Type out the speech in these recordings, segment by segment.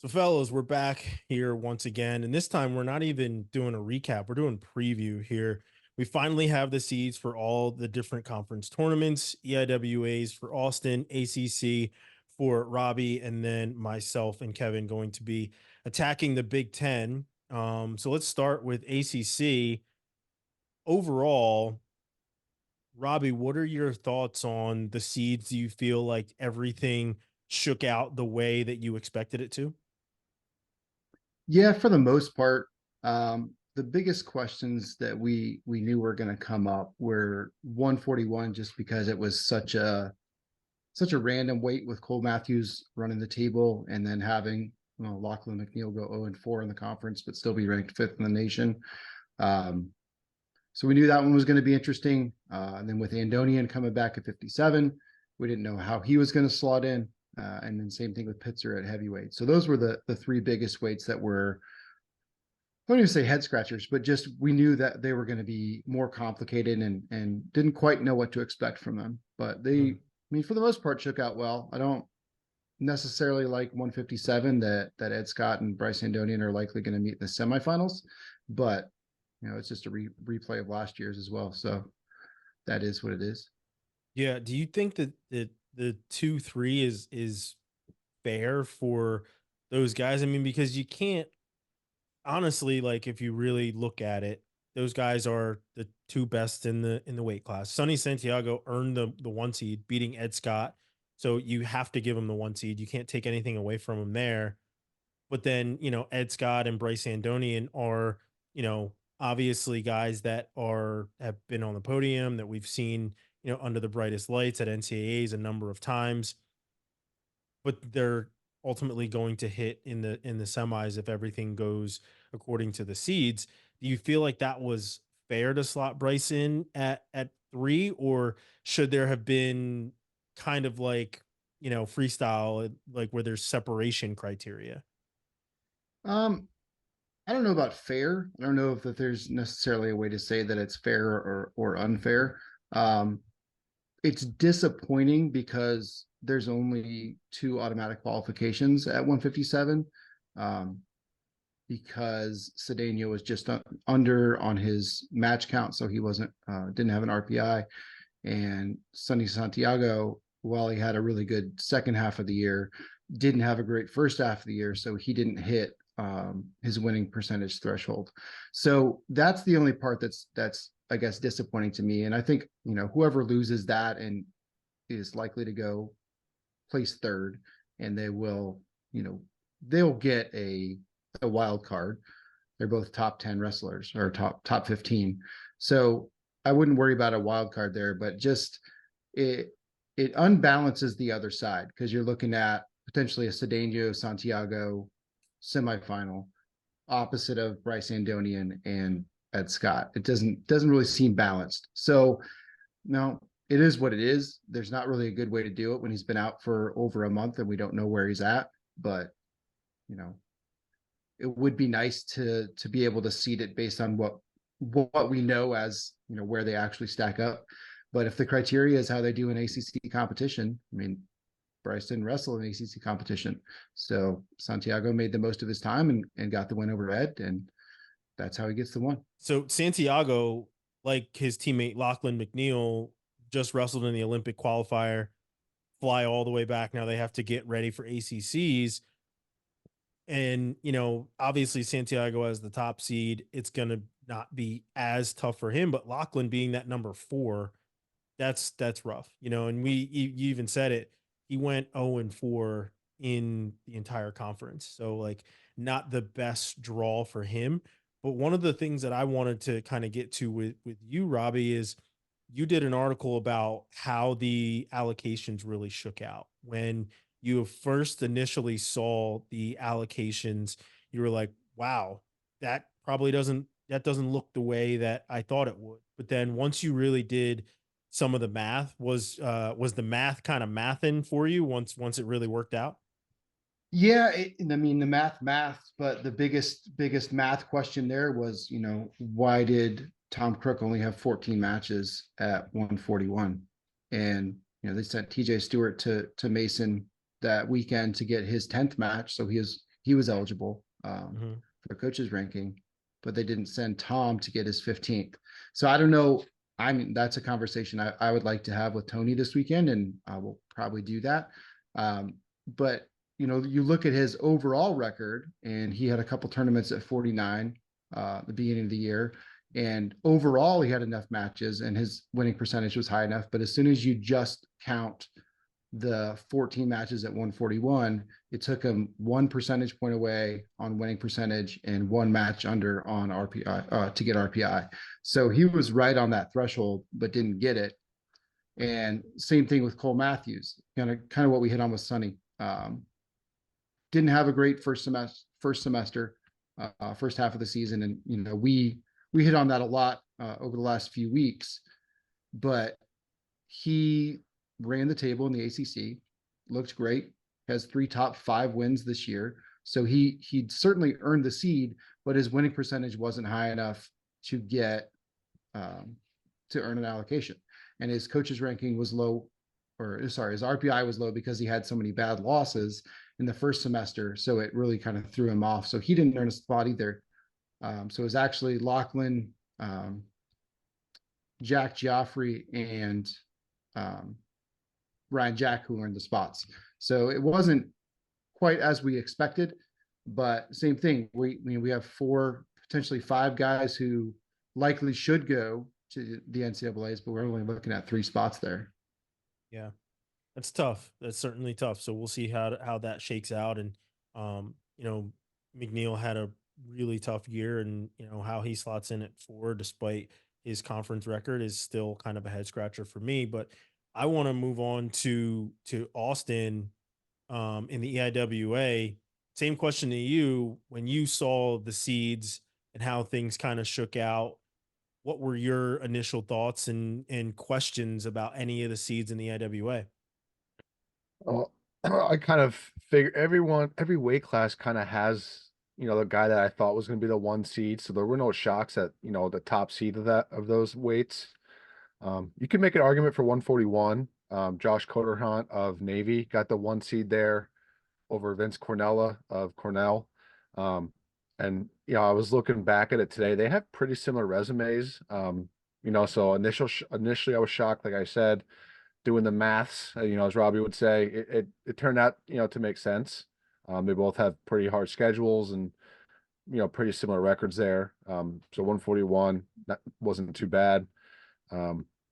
So, fellas, we're back here once again, and this time we're not even doing a recap. We're doing preview here. We finally have the seeds for all the different conference tournaments, EIWAs for Austin, ACC for Robbie, and then myself and Kevin going to be attacking the Big Ten. So let's start with ACC. Overall, Robbie, what are your thoughts on the seeds? Do you feel like everything shook out the way that you expected it to? Yeah, for the most part, the biggest questions that we knew were going to come up were 141, just because it was such a random weight with Cole Matthews running the table, and then having Lachlan McNeil go 0-4 in the conference, but still be ranked fifth in the nation. Um, so we knew that one was going to be interesting. And then with Andonian coming back at 57, we didn't know how he was going to slot in. And then same thing with Pitzer at heavyweight. So those were the three biggest weights that were, I don't even say head scratchers, but just we knew that they were going to be more complicated, and didn't quite know what to expect from them. But I mean, for the most part, shook out well. I don't necessarily like 157 that Ed Scott and Bryce Andonian are likely going to meet in the semifinals, but it's just a replay of last year's as well. So that is what it is. Yeah. Do you think that the 2-3 is fair for those guys? I mean, because you can't honestly, like, if you really look at it, those guys are the two best in the weight class. Sonny Santiago earned the one seed, beating Ed Scott. So you have to give him the one seed. You can't take anything away from him there. But then, Ed Scott and Bryce Andonian are, obviously guys that have been on the podium that we've seen, under the brightest lights at NCAAs a number of times, but they're ultimately going to hit in the semis if everything goes according to the seeds. Do you feel like that was fair to slot Bryce in at 3, or should there have been kind of like, freestyle, like where there's separation criteria? Um, I don't know about fair. I don't know if that there's necessarily a way to say that it's fair or unfair. Um, it's disappointing because there's only two automatic qualifications at 157. Um, because Cedeno was just under on his match count, so he wasn't didn't have an RPI. And Sonny Santiago, while he had a really good second half of the year, didn't have a great first half of the year, so he didn't hit his winning percentage threshold. So that's the only part that's I guess disappointing to me. And I think whoever loses that and is likely to go place third, and they will they'll get a wild card. They're both top 10 wrestlers, or top 15. So I wouldn't worry about a wild card there, but just it it unbalances the other side, because you're looking at potentially a Cedeno Santiago semifinal opposite of Bryce Andonian and Ed Scott. It doesn't really seem balanced. So no, it is what it is. There's not really a good way to do it when he's been out for over a month and we don't know where he's at. But you know, it would be nice to be able to seed it based on what we know, as where they actually stack up. But if the criteria is how they do an ACC competition, I mean, Bryce didn't wrestle in ACC competition, so Santiago made the most of his time and got the win over Ed, and that's how he gets the one. So Santiago, like his teammate Lachlan McNeil, just wrestled in the Olympic qualifier, fly all the way back. Now they have to get ready for ACCs. And, obviously Santiago as the top seed, it's going to not be as tough for him, but Lachlan being that number 4, that's rough, and you even said it. He went 0-4 in the entire conference. So, like, not the best draw for him. But one of the things that I wanted to kind of get to with you, Robbie, is you did an article about how the allocations really shook out. When you first initially saw the allocations, you were like, wow, that doesn't look the way that I thought it would. But then once you really did some of the math, was the math kind of mathing for you once it really worked out? Yeah, I mean the math, but the biggest math question there was, why did Tom Crook only have 14 matches at 141? And they sent TJ Stewart to Mason that weekend to get his 10th match, so he was eligible Mhm. for coach's ranking, but they didn't send Tom to get his 15th. So I don't know. I mean, that's a conversation I would like to have with Tony this weekend, and I will probably do that. But you look at his overall record, and he had a couple tournaments at 49 at the beginning of the year. And overall, he had enough matches and his winning percentage was high enough. But as soon as you just count the 14 matches at 141, it took him 1 percentage point away on winning percentage and one match under on RPI to get RPI. So he was right on that threshold, but didn't get it. And same thing with Cole Matthews, kind of what we hit on with Sonny. Didn't have a great first semester, first half of the season, and we hit on that a lot over the last few weeks. But he ran the table in the ACC, looked great, has 3 top 5 wins this year. So he certainly earned the seed, but his winning percentage wasn't high enough to get um, to earn an allocation. And his coach's ranking was low, or sorry, his RPI was low because he had so many bad losses in the first semester. So it really kind of threw him off. So he didn't earn a spot either. So it was actually Lachlan, Jack Joffrey, and um, Ryan Jack who earned the spots. So it wasn't quite as we expected, but same thing. We have 4, potentially 5 guys who likely should go to the NCAA's, but we're only looking at 3 spots there. Yeah. That's tough. That's certainly tough. So we'll see how that shakes out. And McNeil had a really tough year, and how he slots in at 4 despite his conference record is still kind of a head scratcher for me. But I want to move on to Austin in the EIWA. Same question to you. When you saw the seeds and how things kind of shook out, what were your initial thoughts and questions about any of the seeds in the EIWA? Well, I kind of figure every weight class kind of has, the guy that I thought was going to be the 1 seed. So there were no shocks at, the top seed of those weights. You can make an argument for 141. Josh Coderhunt of Navy got the 1 seed there over Vince Cornella of Cornell. And I was looking back at it today. They have pretty similar resumes. So initially I was shocked, like I said, doing the maths, as Robbie would say, it turned out, to make sense. They both have pretty hard schedules and, pretty similar records there. So 141, that wasn't too bad.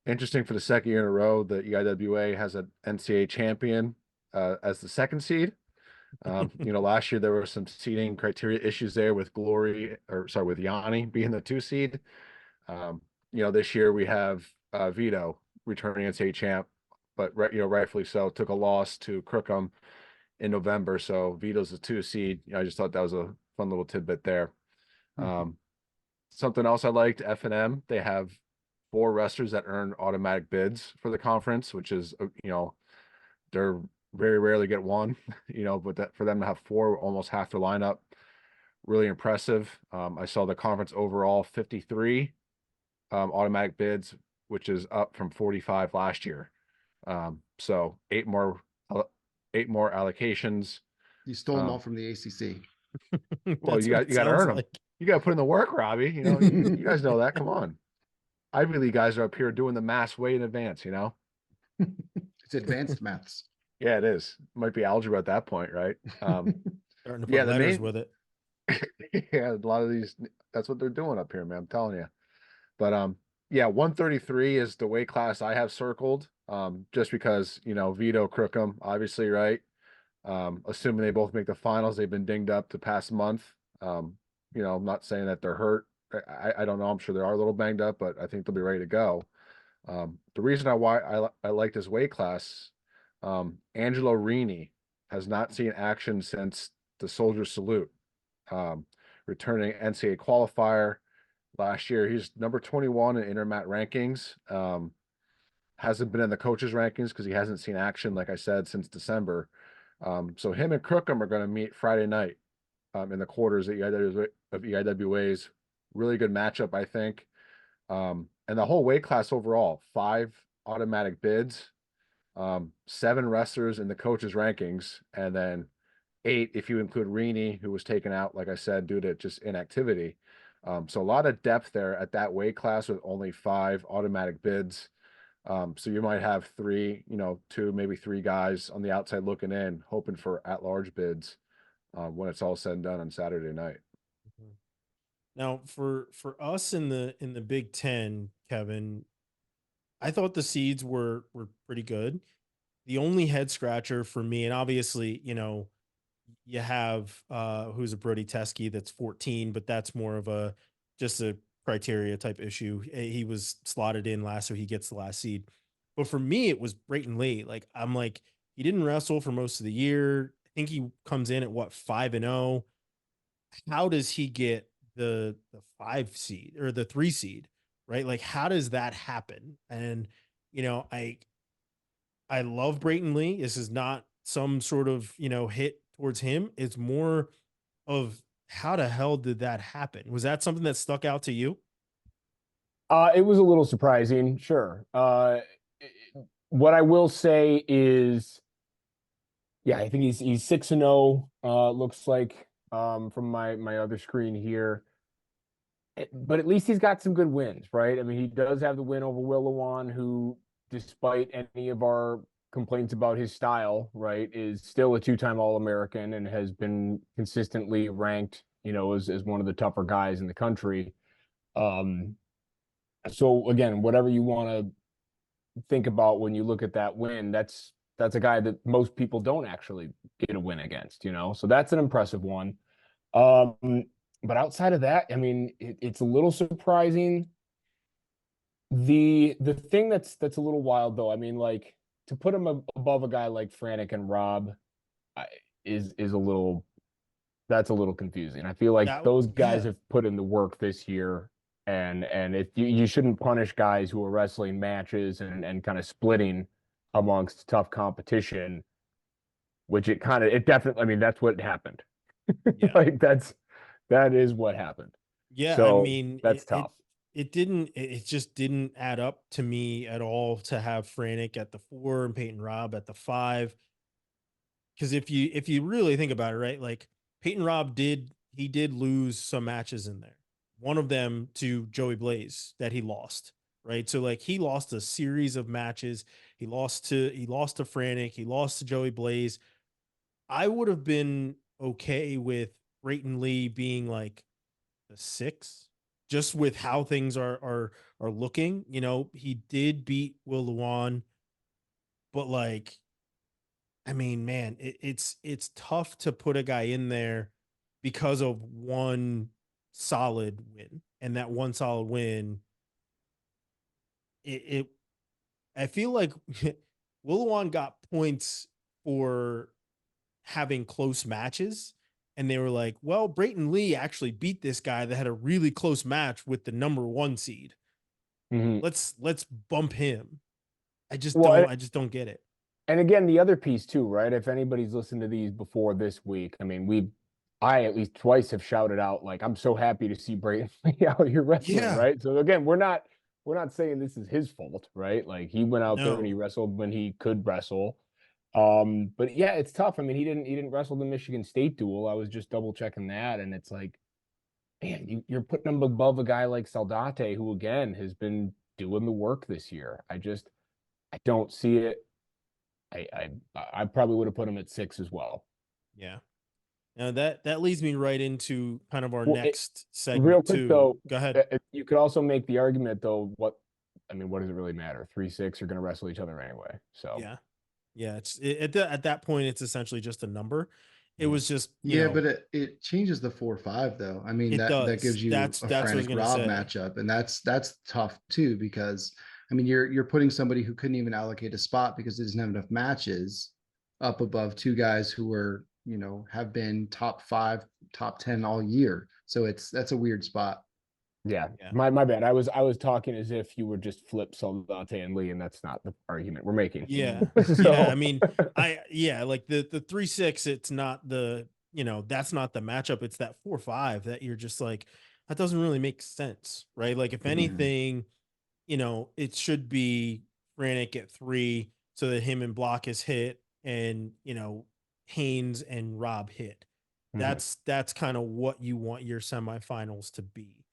Interesting for the second year in a row, the EIWA has an NCAA champion as the 2nd seed. Last year there were some seeding criteria issues there with with Yanni being the 2 seed. This year we have Vito returning NCAA champ, but rightfully so, took a loss to Crookham in November. So Vito's the 2 seed. I just thought that was a fun little tidbit there. Mm-hmm. Something else I liked, F&M, they have 4 wrestlers that earn automatic bids for the conference, which is, they're very rarely get one, but for them to have 4, almost half their lineup, really impressive. I saw the conference overall 53 automatic bids, which is up from 45 last year. So 8 more allocations. You stole them all from the ACC. Well, That's you what got it you got to sounds earn them. like. You got to put in the work, Robbie. You guys know that. Come on, Ivy League guys are up here doing the math way in advance. It's advanced maths. Yeah, it is. Might be algebra at that point, right? Starting to put Yeah, the letters main with it. yeah, a lot of these. That's what they're doing up here, man. I'm telling you. But yeah, 133 is the weight class I have circled. Just because Vito Crookham, obviously, right? Assuming they both make the finals, they've been dinged up the past month. I'm not saying that they're hurt. I don't know. I'm sure they are a little banged up, but I think they'll be ready to go. The reason why I like this weight class, Angelo Rini has not seen action since the Soldier Salute, returning NCAA qualifier last year. He's number 21 in Intermat rankings. Hasn't been in the coaches rankings because he hasn't seen action, like I said, since December. So him and Crookham are going to meet Friday night in the quarters of EIWA's. Really good matchup, I think. And the whole weight class overall, 5 automatic bids, 7 wrestlers in the coaches rankings, and then 8 if you include Rini, who was taken out, like I said, due to just inactivity. So a lot of depth there at that weight class with only 5 automatic bids. So you might have 3, 2, maybe 3 guys on the outside looking in, hoping for at-large bids when it's all said and done on Saturday night. Mhm. Now, for us in the Big Ten, Kevin, I thought the seeds were pretty good. The only head scratcher for me, and obviously, you have who's a Brody Teskey that's 14, but that's more of a just a criteria type issue. He was slotted in last, so he gets the last seed. But for me, it was Brayton Lee. Like I'm like, he didn't wrestle for most of the year. I think he comes in at what 5-0. How does he get the 5 seed or the 3 seed? Right? Like, how does that happen? And you know, I love Brayton Lee. This is not some sort of, hit towards him. It's more of how the hell did that happen? Was that something that stuck out to you? It was a little surprising, sure. What I will say is, yeah, I think he's 6-0. Looks like from my other screen here. But at least he's got some good wins, right? I mean, he does have the win over Willowan, who, despite any of our complaints about his style, right, is still a 2-time All-American and has been consistently ranked, as one of the tougher guys in the country. Um, so again, whatever you want to think about when you look at that win, that's a guy that most people don't actually get a win against, So that's an impressive one. Um, but outside of that, I mean, it's a little surprising. The thing that's a little wild though, I mean, like to put him above a guy like Franek and Rob I, is a little that's a little confusing. I feel like those guys Yeah. have put in the work this year, and if you shouldn't punish guys who are wrestling matches and kind of splitting amongst tough competition, which it definitely, I mean, that's what happened. Yeah. Like that is what happened. Yeah. I So mean, that's tough. it just didn't add up to me at all to have Franek at the 4 and Peyton Robb at the 5. Because if you really think about it, right? Like Peyton Robb did lose some matches in there. One of them to Joey Blaze that he lost, right? So like he lost a series of matches. He lost to Franek, he lost to Joey Blaze. I would have been okay with Brayton Lee being like the 6, just with how things are looking. He did beat Will Luan, but like I mean, man, it's tough to put a guy in there because of one solid win, and that one solid win, it I feel like Willowan got points for having close matches, and they were like, "Well, Brayton Lee actually beat this guy that had a really close match with the number 1 seed. Mhm. Let's bump him." Well, I just don't get it. and again, the other piece too, right? If anybody's listened to these before this week, I mean, I at least twice have shouted out like, "I'm so happy to see Brayton Lee out here wrestling," Yeah, right? So again, we're not saying this is his fault, right? Like he went out there and he no. wrestled when he could wrestle. But yeah, it's tough. I mean, he didn't wrestle the Michigan State duel. I was just double checking that, and it's like, man, you're putting him above a guy like Saldate, who again has been doing the work this year. I don't see it. I probably would have put him at 6 as well. Yeah. Now that leads me right into kind of our Well, next real segment quick too. though, Go ahead. you could also make the argument though. I mean, what does it really matter? 3-6 are going to wrestle each other anyway. So Yeah. Yeah, at that point it's essentially just a number. It mhm. was just, Yeah, but it changes the 4-5 though. I mean it that does. gives you That's a that's what I was frantic going to Rob say. matchup, and that's tough too because I mean you're putting somebody who couldn't even allocate a spot because they doesn't have enough matches up above 2 guys who were have been top 5, top 10 all year. So that's a weird spot. Yeah, Yeah. my bad. I was talking as if you were just flip Soldate and Lee, and that's not the argument we're making. Yeah. Yeah, I So mean, like the 3-6, it's not that's not the matchup. It's that 4-5 that you're just like, that doesn't really make sense, right? Like if Mhm. anything, it should be Franek at 3 so that him and Block is hit, and Haynes and Rob hit. That's kind of what you want your semifinals to be.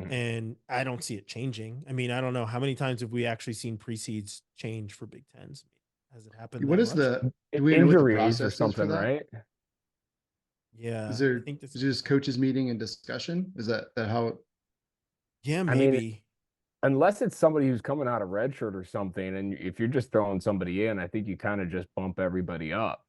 And I don't see it changing. I mean, I don't know how many times have we actually seen pre-seeds change for Big Tens. Has it happened What that is much? do we know what the Injuries or process is for something, that? right? Yeah, Is I there think this. just coaches meeting and discussion? Is that how? Yeah, I mean, maybe. unless it's somebody who's coming out of redshirt or something, and if you're just throwing somebody in, I think you kind of just bump everybody up.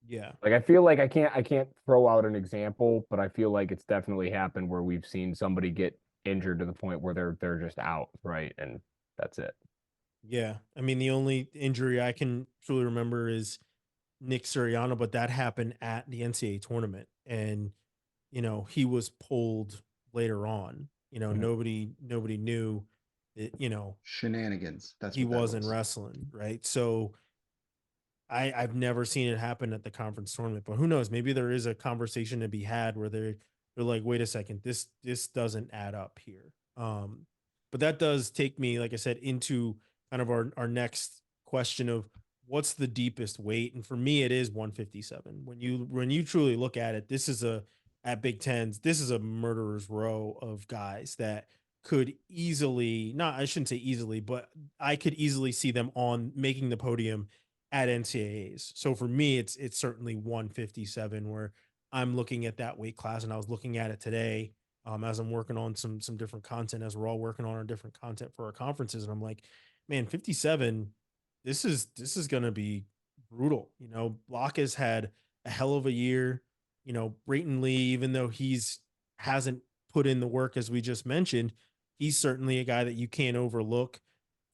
Yeah, Like I feel like I can't throw out an example, but I feel like it's definitely happened where we've seen somebody get injured to the point where they're just out, right? And that's it. yeah. I mean, the only injury I can truly remember is Nick Suriano, but that happened at the NCAA tournament, and he was pulled later on. Mhm. Nobody knew that, Shenanigans. That's he what that wasn't was. wrestling, right? So I've never seen it happen at the conference tournament, but who knows? Maybe there is a conversation to be had where they're like, wait a second, this doesn't add up here. But that does take me, like I said, into kind of our next question of what's the deepest weight, and for me, it is 157. When you truly look at it, this is a at Big Tens, this is a murderer's row of guys that could easily, not I shouldn't say easily, but I could easily see them on making the podium at NCAAs. So for me, it's certainly 157 where I'm looking at that weight class, and I was looking at it today as I'm working on some different content, as we're all working on our different content for our conferences, and I'm like, man, 57, this is gonna be brutal. Block has had a hell of a year. Brayton Lee, even though he's hasn't put in the work as we just mentioned, he's certainly a guy that you can't overlook.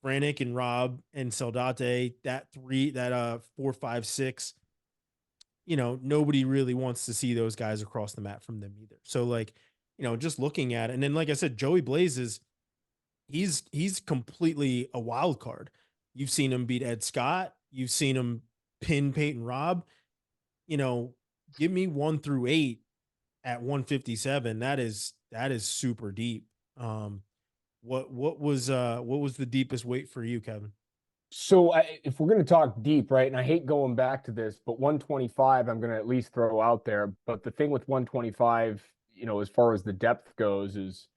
Brannick and Rob and Saldate, that 4, 5, 6, nobody really wants to see those guys across the mat from them either. So like, just looking at it, and then like I said, Joey Blaze he's completely a wild card. You've seen him beat Ed Scott, you've seen him pin Peyton Robb. You know, give me 1 through 8 at 157. That is super deep. What was the deepest weight for you, Kevin? So if we're going to talk deep, right, and I hate going back to this, but 125, I'm going to at least throw out there. But the thing with 125, as far as the depth goes, is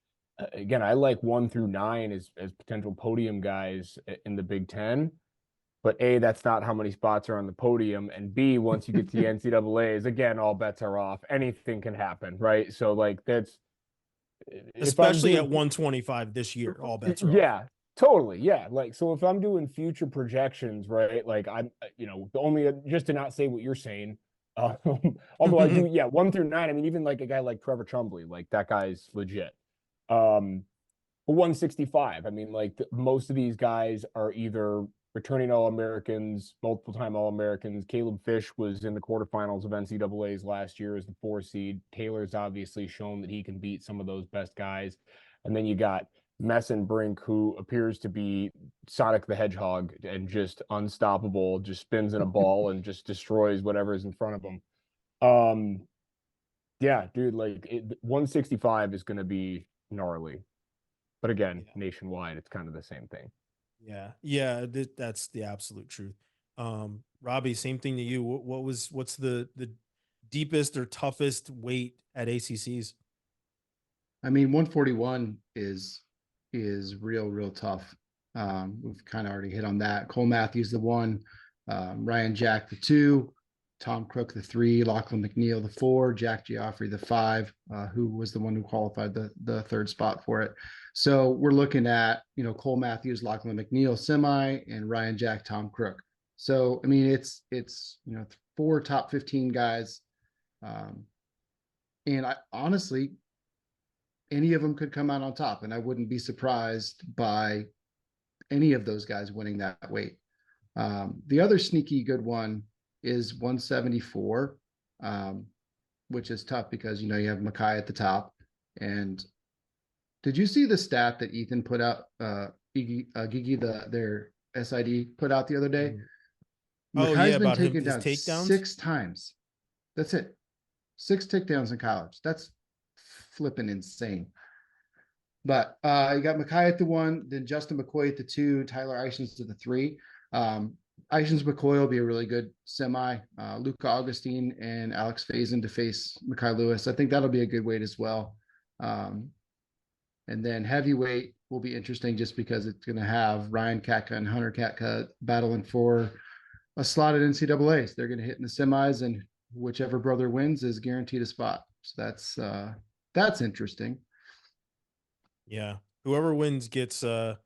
again, I like 1 through 9 as potential podium guys in the Big Ten. But A, that's not how many spots are on the podium. And B, once you get to the NCAAs, again, all bets are off. Anything can happen, right? So like that's if I'm Especially at doing 125 this year, all bets are off. yeah, totally. Yeah. Like, so if I'm doing future projections, right? Like, I'm, the only, just to not say what you're saying, um, although I do, yeah, 1 through 9. I mean, even like a guy like Trevor Chumbley, like that guy's legit. But 165, I mean, like most of these guys are either returning All-Americans, multiple time All-Americans. Caleb Fish was in the quarterfinals of NCAAs last year as the 4 seed. Taylor's obviously shown that he can beat some of those best guys. And then you got Messon Brink, who appears to be Sonic the Hedgehog and just unstoppable, just spins in a ball and just destroys whatever's in front of him. Yeah, dude, like 165 is going to be gnarly. But again, Yeah. nationwide, it's kind of the same thing. Yeah. That's the absolute truth. Robbie, same thing to you. What's the deepest or toughest weight at ACCs? I mean, 141 is real tough. We've kind of already hit on that. Cole Matthews the 1, Ryan Jack the 2, Tom Crook the 3, Lachlan McNeil the 4, Jack Geoffrey the 5, who was the one who qualified the 3rd spot for it. So we're looking at Cole Matthews, Lachlan McNeil semi, and Ryan Jack, Tom Crook. So I mean, it's 4 top 15 guys, and I honestly, any of them could come out on top, and I wouldn't be surprised by any of those guys winning that weight. The other sneaky good one is 174, which is tough because you have Mackay at the top. And did you see the stat that Ethan put out? Gigi, their SID put out the other day. Oh yeah, Mackay's been about him taken his down takedowns. 6 times. That's it. 6 takedowns in college. That's flipping insane. But you got Mackay at the 1, then Justin McCoy at the 2, Tyler Eisens to the 3. Ishins McCoy will be a really good semi. Luca Augustine and Alex Fazen to face Makai Lewis. I think that'll be a good weight as well. Um, and then heavyweight will be interesting just because it's going to have Ryan Katka and Hunter Katka battling for a slot at NCAAs. They're going to hit in the semis, and whichever brother wins is guaranteed a spot. So that's interesting. Yeah. Whoever wins gets the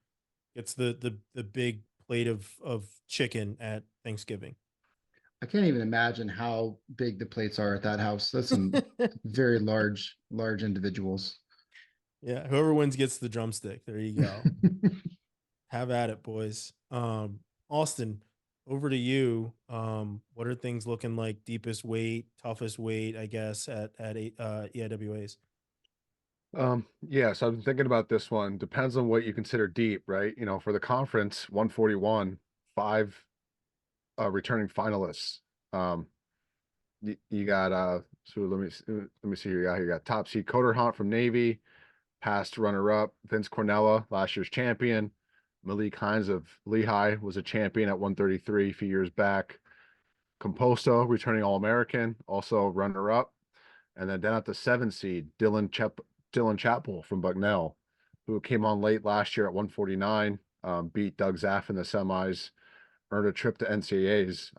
big plate of chicken at Thanksgiving. I can't even imagine how big the plates are at that house. That's some very large individuals. Yeah, whoever wins gets the drumstick. There you go. Have at it, boys. Austin, over to you. What are things looking like? Deepest weight, toughest weight, I guess, at EIWAs. Yeah, so I've been thinking about this one. Depends on what you consider deep, right? You know, for the conference, 141, five returning finalists. Um, you got so let me see who you got here. You got top seed Coder Hunt from Navy, past runner-up Vince Cornella, last year's champion. Malik Hines of Lehigh was a champion at 133 a few years back. Composto, returning All-American, also runner-up. And then down at the 7 seed, Dylan Chapel from Bucknell, who came on late last year at 149, beat Doug Zaff in the semis, earned a trip to NCAAs.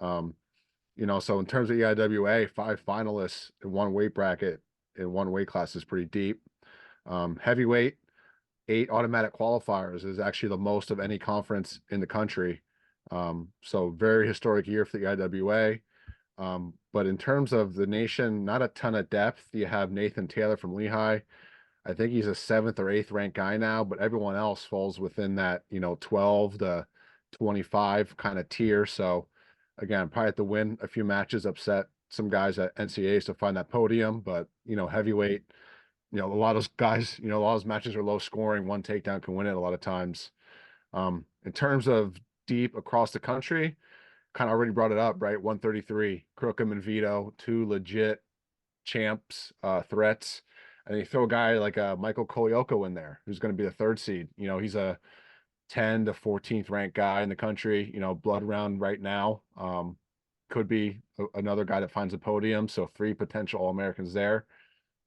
You know, so in terms of EIWA, 5 finalists in one weight bracket in one weight class is pretty deep. Heavyweight, 8 automatic qualifiers is actually the most of any conference in the country. So very historic year for the EIWA. But in terms of the nation, not a ton of depth. You have Nathan Taylor from Lehigh. I think he's a 7th or 8th ranked guy now, but everyone else falls within that, 12 to 25 kind of tier. So again, probably have to win a few matches, upset some guys at NCAAs to find that podium. But, heavyweight, a lot of those guys, a lot of those matches are low scoring. One takedown can win it a lot of times. In terms of deep across the country, kind of already brought it up, right? 133, Crookham and Vito, 2 legit champs, threats. And you throw a guy like Michael Koyoko in there, who's going to be the 3rd seed. He's a 10 to 14th ranked guy in the country, blood round right now. Could be another guy that finds a podium. So 3 potential All-Americans there.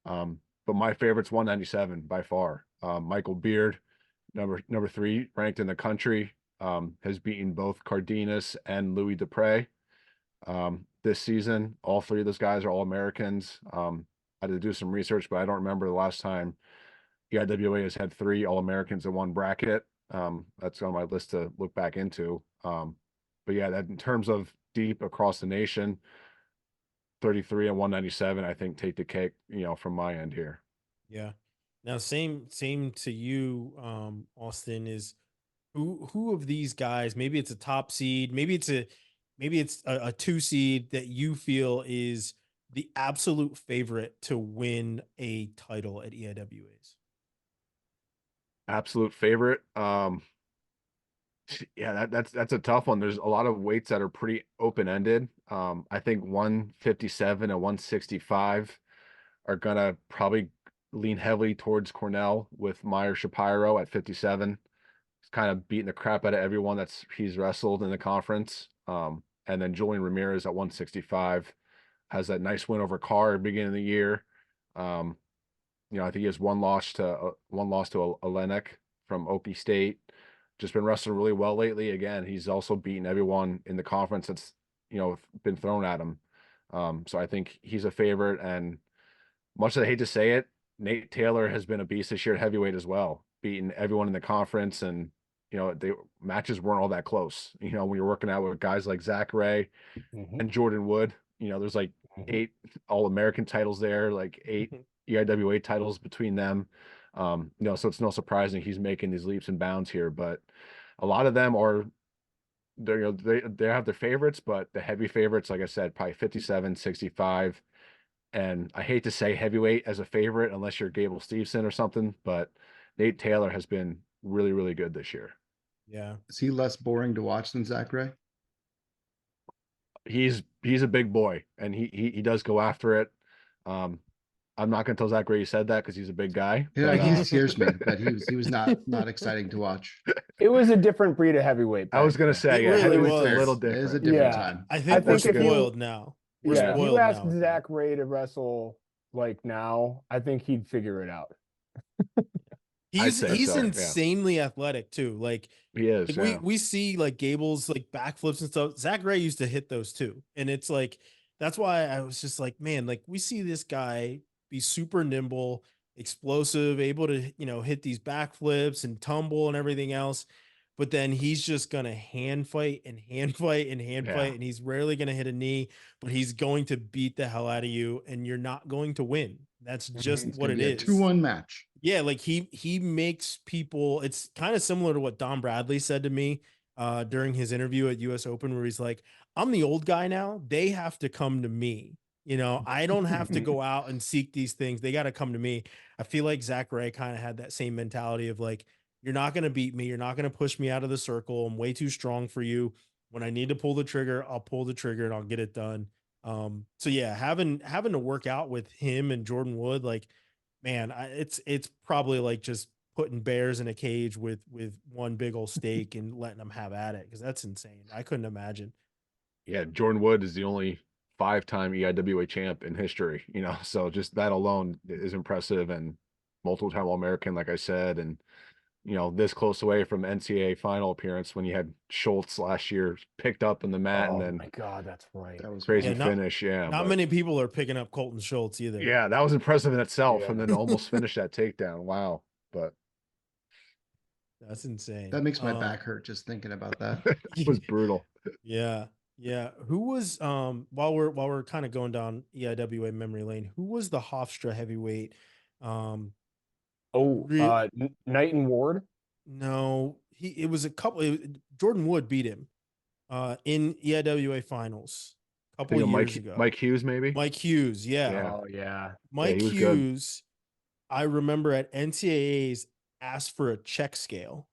But my favorite's 197 by far. Michael Beard, number 3 ranked in the country, has beaten both Cardenas and Louis Dupre this season. All 3 of those guys are All-Americans. I had to do some research, but I don't remember the last time EIWA has had 3 All-Americans in one bracket. That's on my list to look back into. But yeah, that in terms of deep across the nation, 33 and 197, I think take the cake, from my end here. Yeah. Now, same to you, Austin, is who of these guys, maybe it's a top seed, maybe it's a 2 seed that you feel is the absolute favorite to win a title at EIWAs? Absolute favorite. Yeah, that's a tough one. There's a lot of weights that are pretty open-ended. I think 157 and 165 are gonna probably lean heavily towards Cornell with Meyer Shapiro at 57. He's kind of beating the crap out of everyone he's wrestled in the conference. And then Julian Ramirez at 165 has that nice win over Carr at the beginning of the year. I think he has one loss to Olenek from Okie State. Just been wrestling really well lately. Again, he's also beaten everyone in the conference that's been thrown at him. So I think he's a favorite. And much as I hate to say it, Nate Taylor has been a beast this year at heavyweight as well, beating everyone in the conference. And the matches weren't all that close. When you're working out with guys like Zach Ray and Jordan Wood, there's like 8 All-American titles there, like 8 EIWA titles between them. So it's no surprising he's making these leaps and bounds here. But a lot of them are, they have their favorites, but the heavy favorites, like I said, probably 57, 65. And I hate to say heavyweight as a favorite unless you're Gable Steveson or something, but Nate Taylor has been really, really good this year. Yeah. Is he less boring to watch than Zach Ray? He's a big boy, and he does go after it. I'm not going to tell Zach Ray you said that because he's a big guy. Yeah, But, he scares me, but he was not exciting to watch. It was a different breed of heavyweight I was back going to then. say, It yeah, really heavyweight's a was. little It is a different. different Yeah. time. I I think we're think if you- spoiled now. We're Yeah, if you spoiled asked now. with that. Zach Ray to wrestle like now, I think he'd figure it out. I'd say He's so, yeah. insanely athletic too. Like He is. Like Yeah. we see like Gable's like backflips and stuff. Zach Ray used to hit those too. And it's like that's why I was just like, man, like we see this guy be super nimble, explosive, able to, hit these backflips and tumble and everything else. But then he's just gonna hand fight and hand fight and hand Yeah. fight, and he's rarely gonna hit a knee, but he's going to beat the hell out of you, and you're not going to win. That's just It's what going to it be a is. 2-1 match. Yeah, like he makes people. It's kind of similar to what Don Bradley said to me during his interview at US Open, where he's like, I'm the old guy now. They have to come to me. I don't have to go out and seek these things. They got to come to me. I feel like Zach Ray kind of had that same mentality of like, you're not going to beat me. You're not going to push me out of the circle. I'm way too strong for you. When I need to pull the trigger, I'll pull the trigger and I'll get it done. So yeah, having to work out with him and Jordan Wood, like, man, it's probably like just putting bears in a cage with one big old steak and letting them have at it, because that's insane. I couldn't imagine. Yeah. Jordan Wood is the only 5-time EIWA champ in history, so just that alone is impressive, and multiple time All-American, like I said, and this close away from NCAA final appearance when you had Schultz last year picked up in the mat Oh and then my God, that's right. That was crazy Yeah, wild. finish. Yeah. Not but- many people are picking up Colton Schultz either. Yeah, that was impressive in itself, Yeah. and then almost finish that takedown. Wow. But That's insane. That makes my back hurt just thinking about that. it was brutal. Yeah. Yeah. Who was while we're kind of going down EIWA memory lane, who was the Hofstra heavyweight? Oh, Re- Knight and Ward. No, it was a couple. Jordan Wood beat him in EIWA finals a couple Think of years ago. Mike Hughes, maybe. Mike Hughes, yeah. Yeah. Oh yeah. Mike he was good. Hughes, I remember at NCAA's asked for a check scale,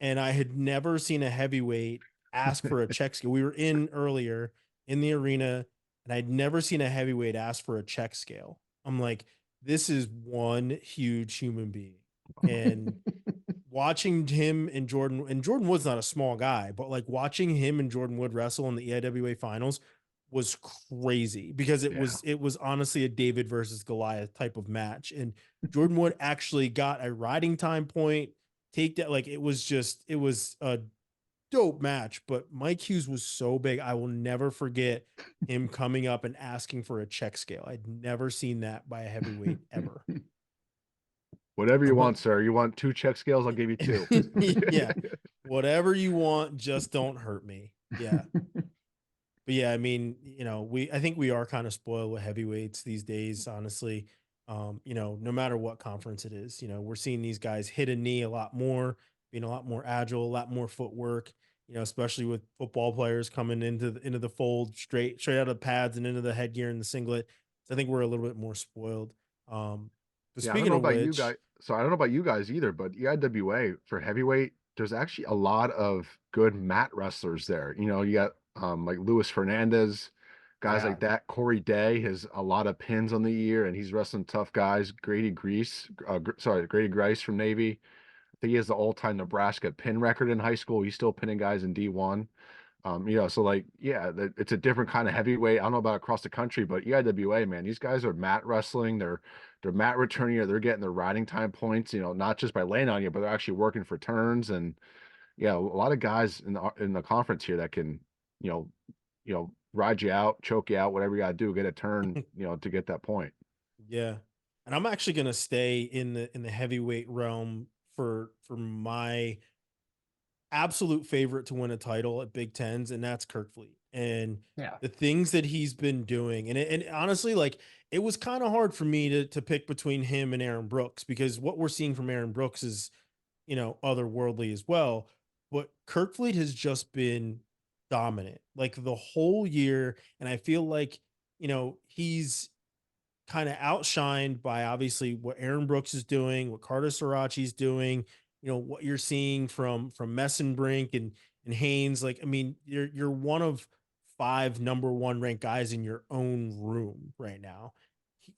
and I had never seen a heavyweight ask for a check scale. We were in earlier in the arena, and I'd never seen a heavyweight ask for a check scale. I'm like, this is one huge human being. And watching him and Jordan Wood's not a small guy, but like watching him and Jordan Wood wrestle in the EIWA finals was crazy, because it was honestly a David versus Goliath type of match. And Jordan Wood actually got a riding time point, take that. Like it was a dope match, but Mike Hughes was so big. I will never forget him coming up and asking for a check scale. I'd never seen that by a heavyweight ever. Whatever you want, sir. You want 2 check scales? I'll give you 2. Yeah. Whatever you want, just don't hurt me. Yeah. But yeah, I mean, I think we are kind of spoiled with heavyweights these days, honestly. No matter what conference it is, we're seeing these guys hit a knee a lot more, being a lot more agile, a lot more footwork, especially with football players coming into the fold straight out of the pads and into the headgear and the singlet. So I think we're a little bit more spoiled. But Yeah, I don't speaking know of about you which, guys. So I don't know about you guys either, but EIWA for heavyweight, there's actually a lot of good mat wrestlers there. You got like Luis Fernandez, guys Yeah. like that. Corey Day has a lot of pins on the year, and he's wrestling tough guys. Grady Grice from Navy. I think he has the all-time Nebraska pin record in high school. He's still pinning guys in D1. So like, yeah, it's a different kind of heavyweight. I don't know about across the country, but EIWA, man, these guys are mat wrestling. They're mat returning. They're getting their riding time points. Not just by laying on you, but they're actually working for turns. And yeah, a lot of guys in the conference here that can, ride you out, choke you out, whatever you got to do, get a turn, to get that point. yeah. And I'm actually going to stay in the heavyweight realm for my absolute favorite to win a title at Big Tens, and that's Kirk Fleet. And Yeah. the things that he's been doing, and honestly, like it was kind of hard for me to pick between him and Aaron Brooks, because what we're seeing from Aaron Brooks is, otherworldly as well. But Kirk Fleet has just been dominant like the whole year, and I feel like he's kind of outshined by obviously what Aaron Brooks is doing, what Carter Sirachi's doing, what you're seeing from Messenbrink and Haynes. Like, I mean, you're one of 5 number 1 ranked guys in your own room right now.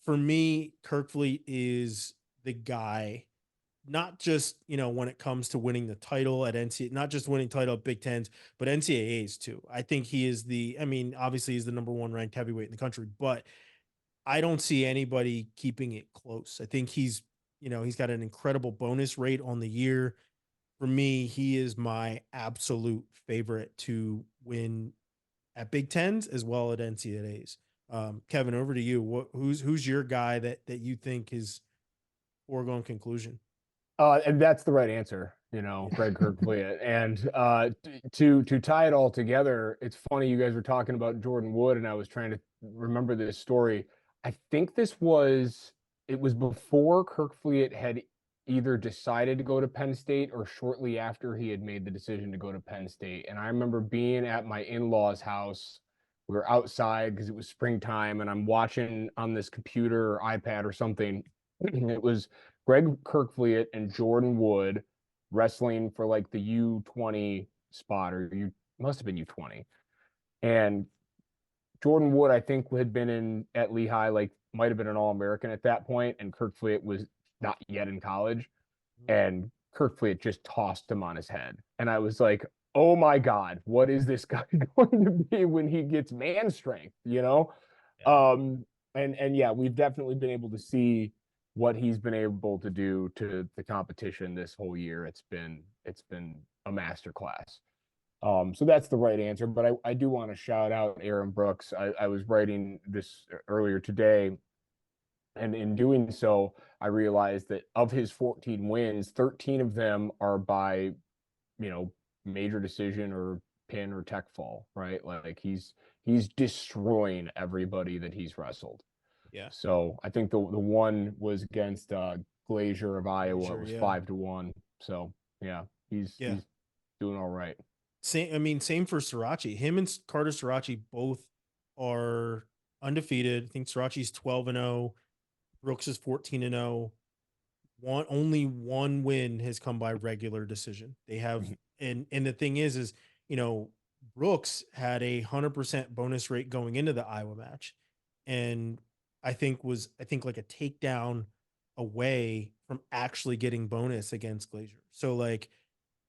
for me, Kirkfleet is the guy, not just, when it comes to winning the title at NCAA, not just winning title at Big Tens, but NCAAs too. I think he is obviously he's the number one ranked heavyweight in the country, but I don't see anybody keeping it close. I think he's got an incredible bonus rate on the year. For me, he is my absolute favorite to win at Big Tens as well at NCAAs. Kevin, over to you. Who's your guy that you think is foregone conclusion? And that's the right answer, Greg Kerkvliet. And to tie it all together, it's funny you guys were talking about Jordan Wood, and I was trying to remember this story. I think it was before Kerkvliet had either decided to go to Penn State or shortly after he had made the decision to go to Penn State. And I remember being at my in-laws' house. We were outside because it was springtime, and I'm watching on this computer or iPad or something. It was Greg Kerkvliet and Jordan Wood wrestling for like the U20 spot, or you must have been U20. And Jordan Wood, I think, had been at Lehigh, like might have been an All-American at that point, and Kerkvliet was not yet in college. And Kerkvliet just tossed him on his head. And I was like, oh my God, what is this guy going to be when he gets man strength, Yeah. And yeah, we've definitely been able to see what he's been able to do to the competition this whole year. It's been a masterclass. So that's the right answer. But I do want to shout out Aaron Brooks. I was writing this earlier today, and in doing so, I realized that of his 14 wins, 13 of them are by, major decision or pin or tech fall, right? Like he's destroying everybody that he's wrestled. Yeah. So I think the one was against Glazier of Iowa. Glazier, It was yeah. 5-1. So yeah, he's doing all right. Same for Srirachi. Him and Carter Srirachi both are undefeated. I think Srirachi's 12-0. Brooks is 14-0. Only one win has come by regular decision. They have, and the thing is, Brooks had 100% bonus rate going into the Iowa match, and I think like a takedown away from actually getting bonus against Glazier. So like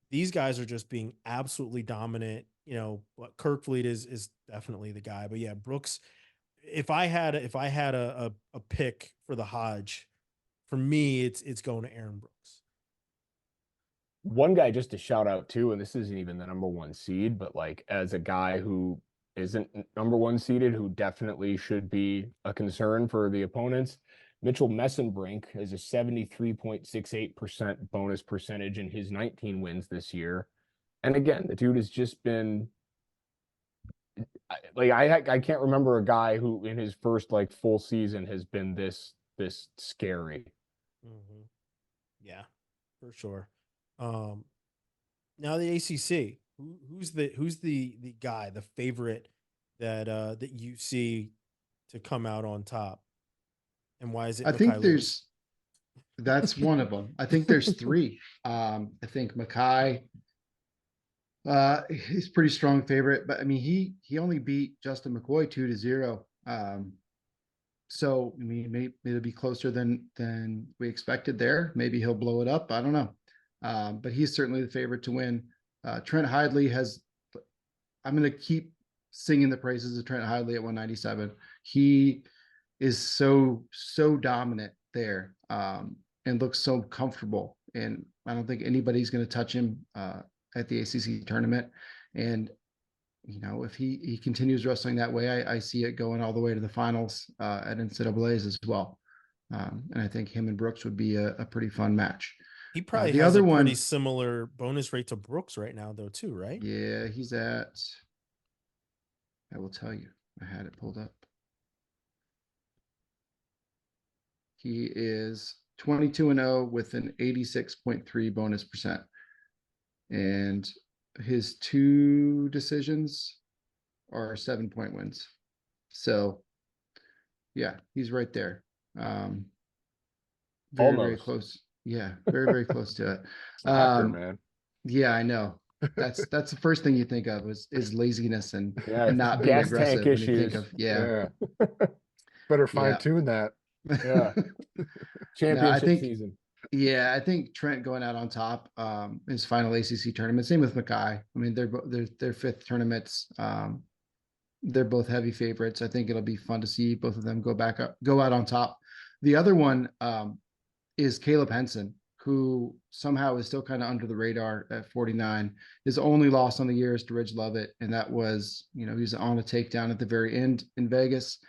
these guys are just being absolutely dominant, but Kerkvliet is definitely the guy. But yeah, Brooks, if I had a pick for the Hodge, for me, it's going to Aaron Brooks. One guy just to shout out too, and this isn't even the number one seed, but like as a guy who isn't number one seeded, who definitely should be a concern for the opponents, Mitchell Messenbrink has a 73.68% bonus percentage in his 19 wins this year. And again, the dude has just been like I can't remember a guy who in his first like full season has been this scary. Mm-hmm. Yeah, for sure. Now the ACC, who's the guy, the favorite that you see to come out on top, and why is it? I think Mekhi Lewis? that's one of them. I think there's three. I think Mekhi, he's pretty strong favorite, but I mean he only beat Justin McCoy 2-0. So I mean maybe it'll be closer than we expected there. Maybe he'll blow it up. I don't know. But he's certainly the favorite to win. Trent Hidley I'm going to keep singing the praises of Trent Hidley at 197. He is so dominant there, and looks so comfortable. And I don't think anybody's going to touch him at the ACC tournament. And if he continues wrestling that way, I see it going all the way to the finals at NCAA's as well. And I think him and Brooks would be a pretty fun match. He probably the has other a pretty one, similar bonus rate to Brooks right now, though, too, right? yeah, he's at. I will tell you, I had it pulled up. He is 22-0 with an 86.3 bonus percent, and his two decisions are 7-point wins. So, yeah, he's right there. Very close. Yeah, very close to it. Soccer, man. Yeah, I know. That's the first thing you think of is laziness and not being gas aggressive tank when you think issues. of Better fine Yeah. tune that. Yeah. No, I Championship think, season. yeah, I think Trent going out on top, his final ACC tournament. Same with Mackay. I mean, they're fifth tournaments. They're both heavy favorites. I think it'll be fun to see both of them go out on top. The other one is Caleb Henson, who somehow is still kind of under the radar at 49. His only loss on the year is to Ridge Lovett, and that was, he was on a takedown at the very end in Vegas.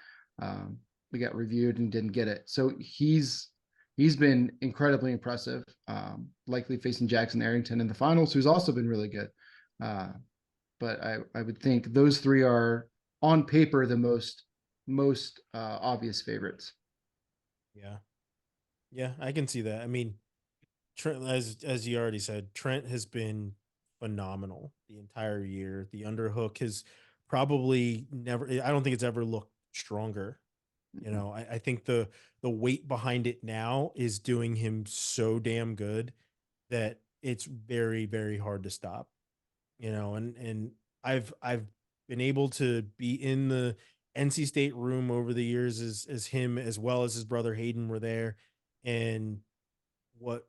We got reviewed and didn't get it. So he's been incredibly impressive. Likely facing Jackson Arrington in the finals, who's also been really good. But I would think those three are on paper the most obvious favorites. Yeah. Yeah, I can see that. I mean, Trent, as you already said, Trent has been phenomenal the entire year. The underhook has probably never. I don't think it's ever looked stronger. I think the weight behind it now is doing him so damn good that it's very, very hard to stop. And I've been able to be in the NC State room over the years as him as well as his brother Hayden were there, and what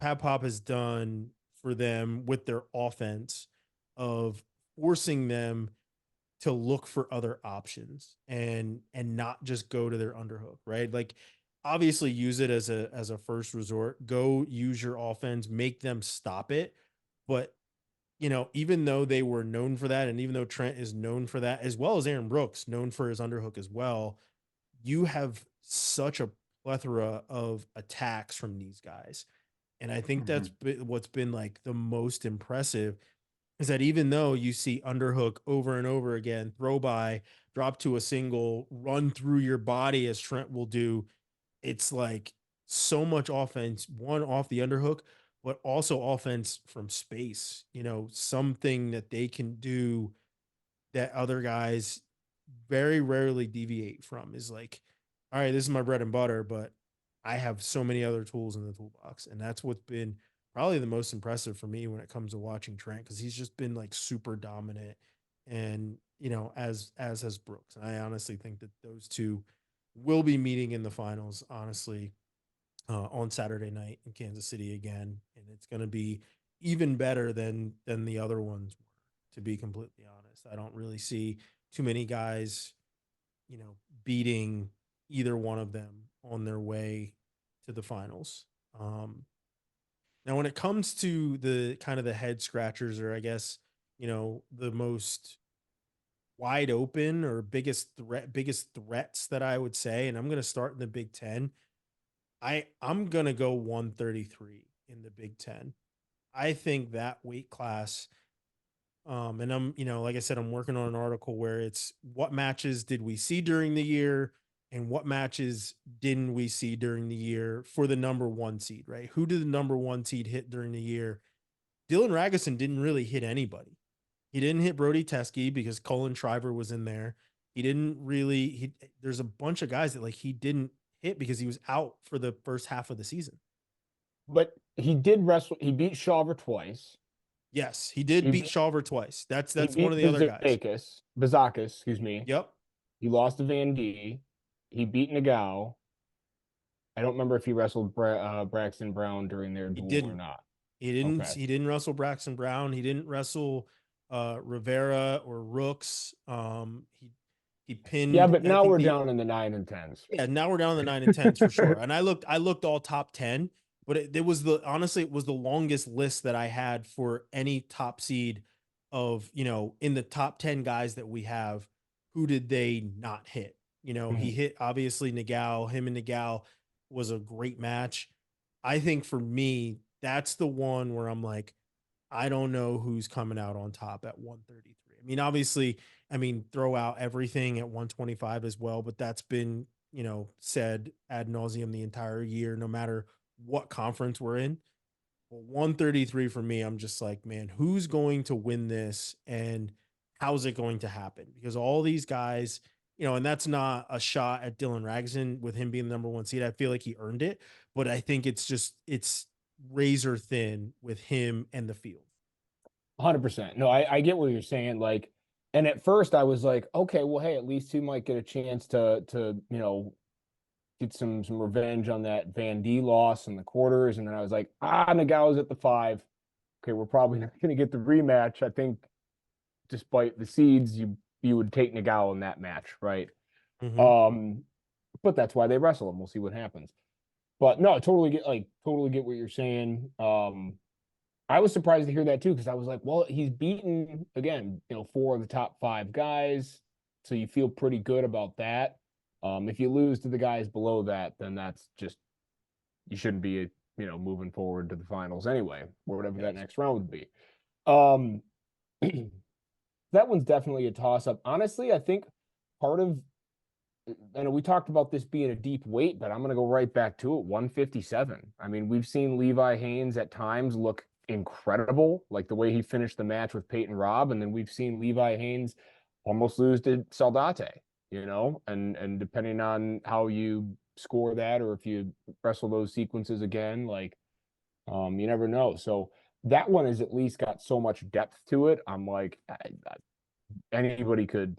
Pat Pop has done for them with their offense of forcing them to look for other options and not just go to their underhook, right? Like obviously use it as a first resort. Go use your offense, make them stop it. But even though they were known for that, and even though Trent is known for that, as well as Aaron Brooks, known for his underhook as well, you have such a plethora of attacks from these guys. And I think that's what's been like the most impressive is that even though you see underhook over and over again, throw by, drop to a single, run through your body as Trent will do, it's like so much offense, one off the underhook, but also offense from space, something that they can do that other guys very rarely deviate from is like, all right, this is my bread and butter, but I have so many other tools in the toolbox. And that's what's been probably the most impressive for me when it comes to watching Trent, because he's just been like super dominant and as has Brooks. And I honestly think that those two will be meeting in the finals, honestly, on Saturday night in Kansas City again. And it's gonna be even better than the other ones were, to be completely honest. I don't really see too many guys, beating either one of them on their way to the finals. Now, when it comes to the kind of the head scratchers, or I guess, the most wide open or biggest threats that I would say, and I'm going to start in the Big Ten. I'm going to go 133 in the Big Ten. I think that weight class, and I'm, like I said, I'm working on an article where it's what matches did we see during the year and what matches didn't we see during the year for the number one seed, right? Who did the number one seed hit during the year? Dylan Ragusin didn't really hit anybody. He didn't hit Brody Teskey because Colin Shriver was in there. He didn't really, there's a bunch of guys that like he didn't hit because he was out for the first half of the season. But he did wrestle. He beat Shawver twice. Yes, he did beat Shawver twice. That's one of the other guys. Bazakis, excuse me. Yep. He lost to Van D. He beat Nagao. I don't remember if he wrestled Braxton Brown during their duel or not. He didn't. Okay. He didn't wrestle Braxton Brown. He didn't wrestle Rivera or Rooks. He pinned. Yeah, but now we're down in the 9 and 10s. Yeah, now we're down in the 9 and 10s for sure. And I looked all top 10, but it was honestly it was the longest list that I had for any top seed of, in the top 10 guys that we have. Who did they not hit? He hit obviously Nagao. Him and Nagao was a great match. I think for me, that's the one where I'm like, I don't know who's coming out on top at 133. I mean, obviously, throw out everything at 125 as well, but that's been, said ad nauseum the entire year, no matter what conference we're in. But 133 for me, I'm just like, man, who's going to win this and how's it going to happen? Because all these guys, and that's not a shot at Dylan Ragusin with him being the number one seed. I feel like he earned it, but I think it's razor thin with him and the field. 100%. No, I get what you're saying. Like, and at first I was like, okay, well, hey, at least he might get a chance to get some revenge on that Van D loss in the quarters, and then I was like, Nagau's at the 5. Okay, we're probably not going to get the rematch. I think, despite the seeds, you would take Nagao in that match, right? Mhm. But that's why they wrestle him. We'll see what happens. But no, totally get what you're saying. I was surprised to hear that too, because I was like, well, he's beaten again, 4 of the top 5 guys, so you feel pretty good about that. If you lose to the guys below that, then that's just you shouldn't be, moving forward to the finals anyway, or whatever that Yes. next round would be. Um, that one's definitely a toss up. Honestly, I think part of I know we talked about this being a deep weight, but I'm going to go right back to it. 157. I mean, we've seen Levi Haynes at times look incredible, like the way he finished the match with Peyton Robb, and then we've seen Levi Haynes almost lose to Saldate, and depending on how you score that or if you wrestle those sequences again, like you never know. So that one has at least got so much depth to it. I'm like, anybody could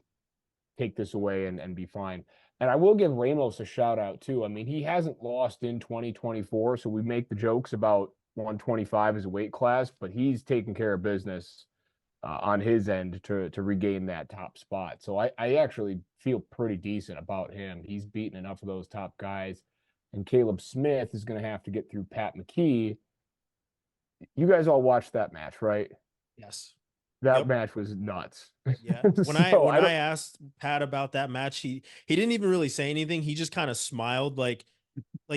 take this away and be fine. And I will give Ramos a shout out too. I mean, he hasn't lost in 2024, so we make the jokes about 125 as a weight class, but he's taking care of business on his end to regain that top spot. So I actually feel pretty decent about him. He's beaten enough of those top guys, and Caleb Smith is going to have to get through Pat McKee. You guys all watched that match, right? Yes. That Yep. match was nuts. Yeah. When So I asked Pat about that match, he didn't even really say anything. He just kind of smiled like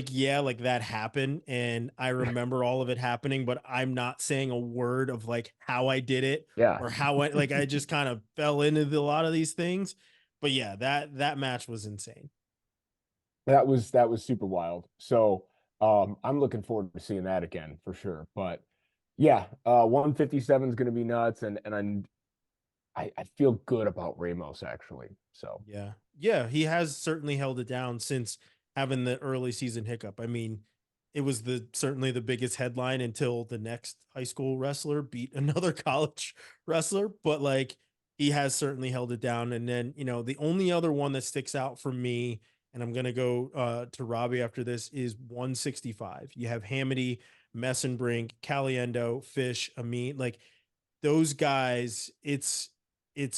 yeah, like that happened and I remember all of it happening, but I'm not saying a word of like how I did it yeah, or how I just kind of fell into a lot of these things. But yeah, that match was insane. that was super wild. So I'm looking forward to seeing that again for sure. But yeah, 157 is going to be nuts, and I feel good about Ramos actually. So Yeah. Yeah, he has certainly held it down since having the early season hiccup. I mean, it was certainly the biggest headline until the next high school wrestler beat another college wrestler, but like he has certainly held it down. And then, the only other one that sticks out for me, and I'm gonna go to Robbie after this, is 165. You have Hamity, Messenbrink, Caliendo, Fish, Amin, like those guys, it's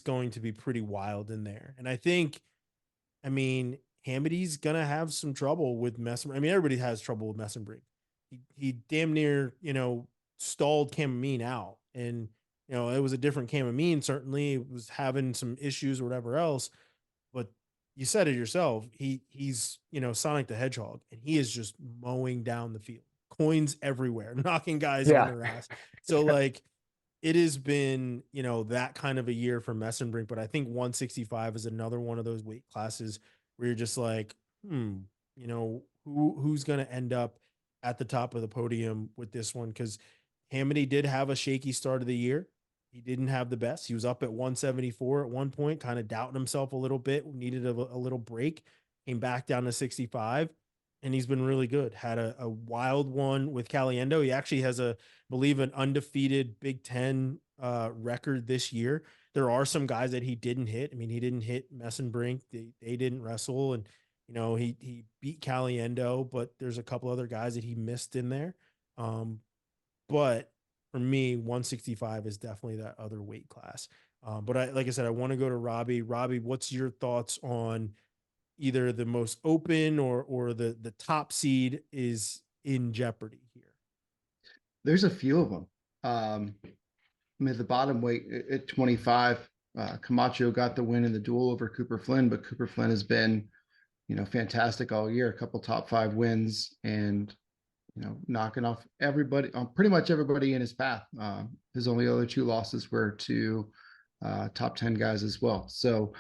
going to be pretty wild in there. And I mean, Hamidy's gonna have some trouble with Messenbrink. I mean, everybody has trouble with Messenbrink. He damn near, stalled Camamine out. And it was a different Camamine, certainly. It was having some issues or whatever else. But you said it yourself. He's, Sonic the Hedgehog, and he is just mowing down the field. Coins everywhere, knocking guys on yeah, their ass. So like it has been, that kind of a year for Messenbrink, but I think 165 is another one of those weight classes where you're just like, who's going to end up at the top of the podium with this one? Because Hamity did have a shaky start of the year. He didn't have the best. He was up at 174 at one point, kind of doubting himself a little bit, needed a little break, came back down to 65, and he's been really good. Had a wild one with Caliendo. He actually has believe an undefeated Big Ten record this year. There are some guys that he didn't hit. I mean, he didn't hit Messenbrink. They didn't wrestle, and he beat Caliendo, but there's a couple other guys that he missed in there. But for me, 165 is definitely that other weight class. But like I said, I want to go to Robbie. Robbie, what's your thoughts on either the most open or the top seed is in jeopardy here? There's a few of them. I mean, the bottom weight at 25, Camacho got the win in the duel over Cooper Flynn, but Cooper Flynn has been, fantastic all year. A couple top 5 wins, and knocking off everybody, pretty much everybody in his path. His only other 2 losses were to top 10 guys as well. So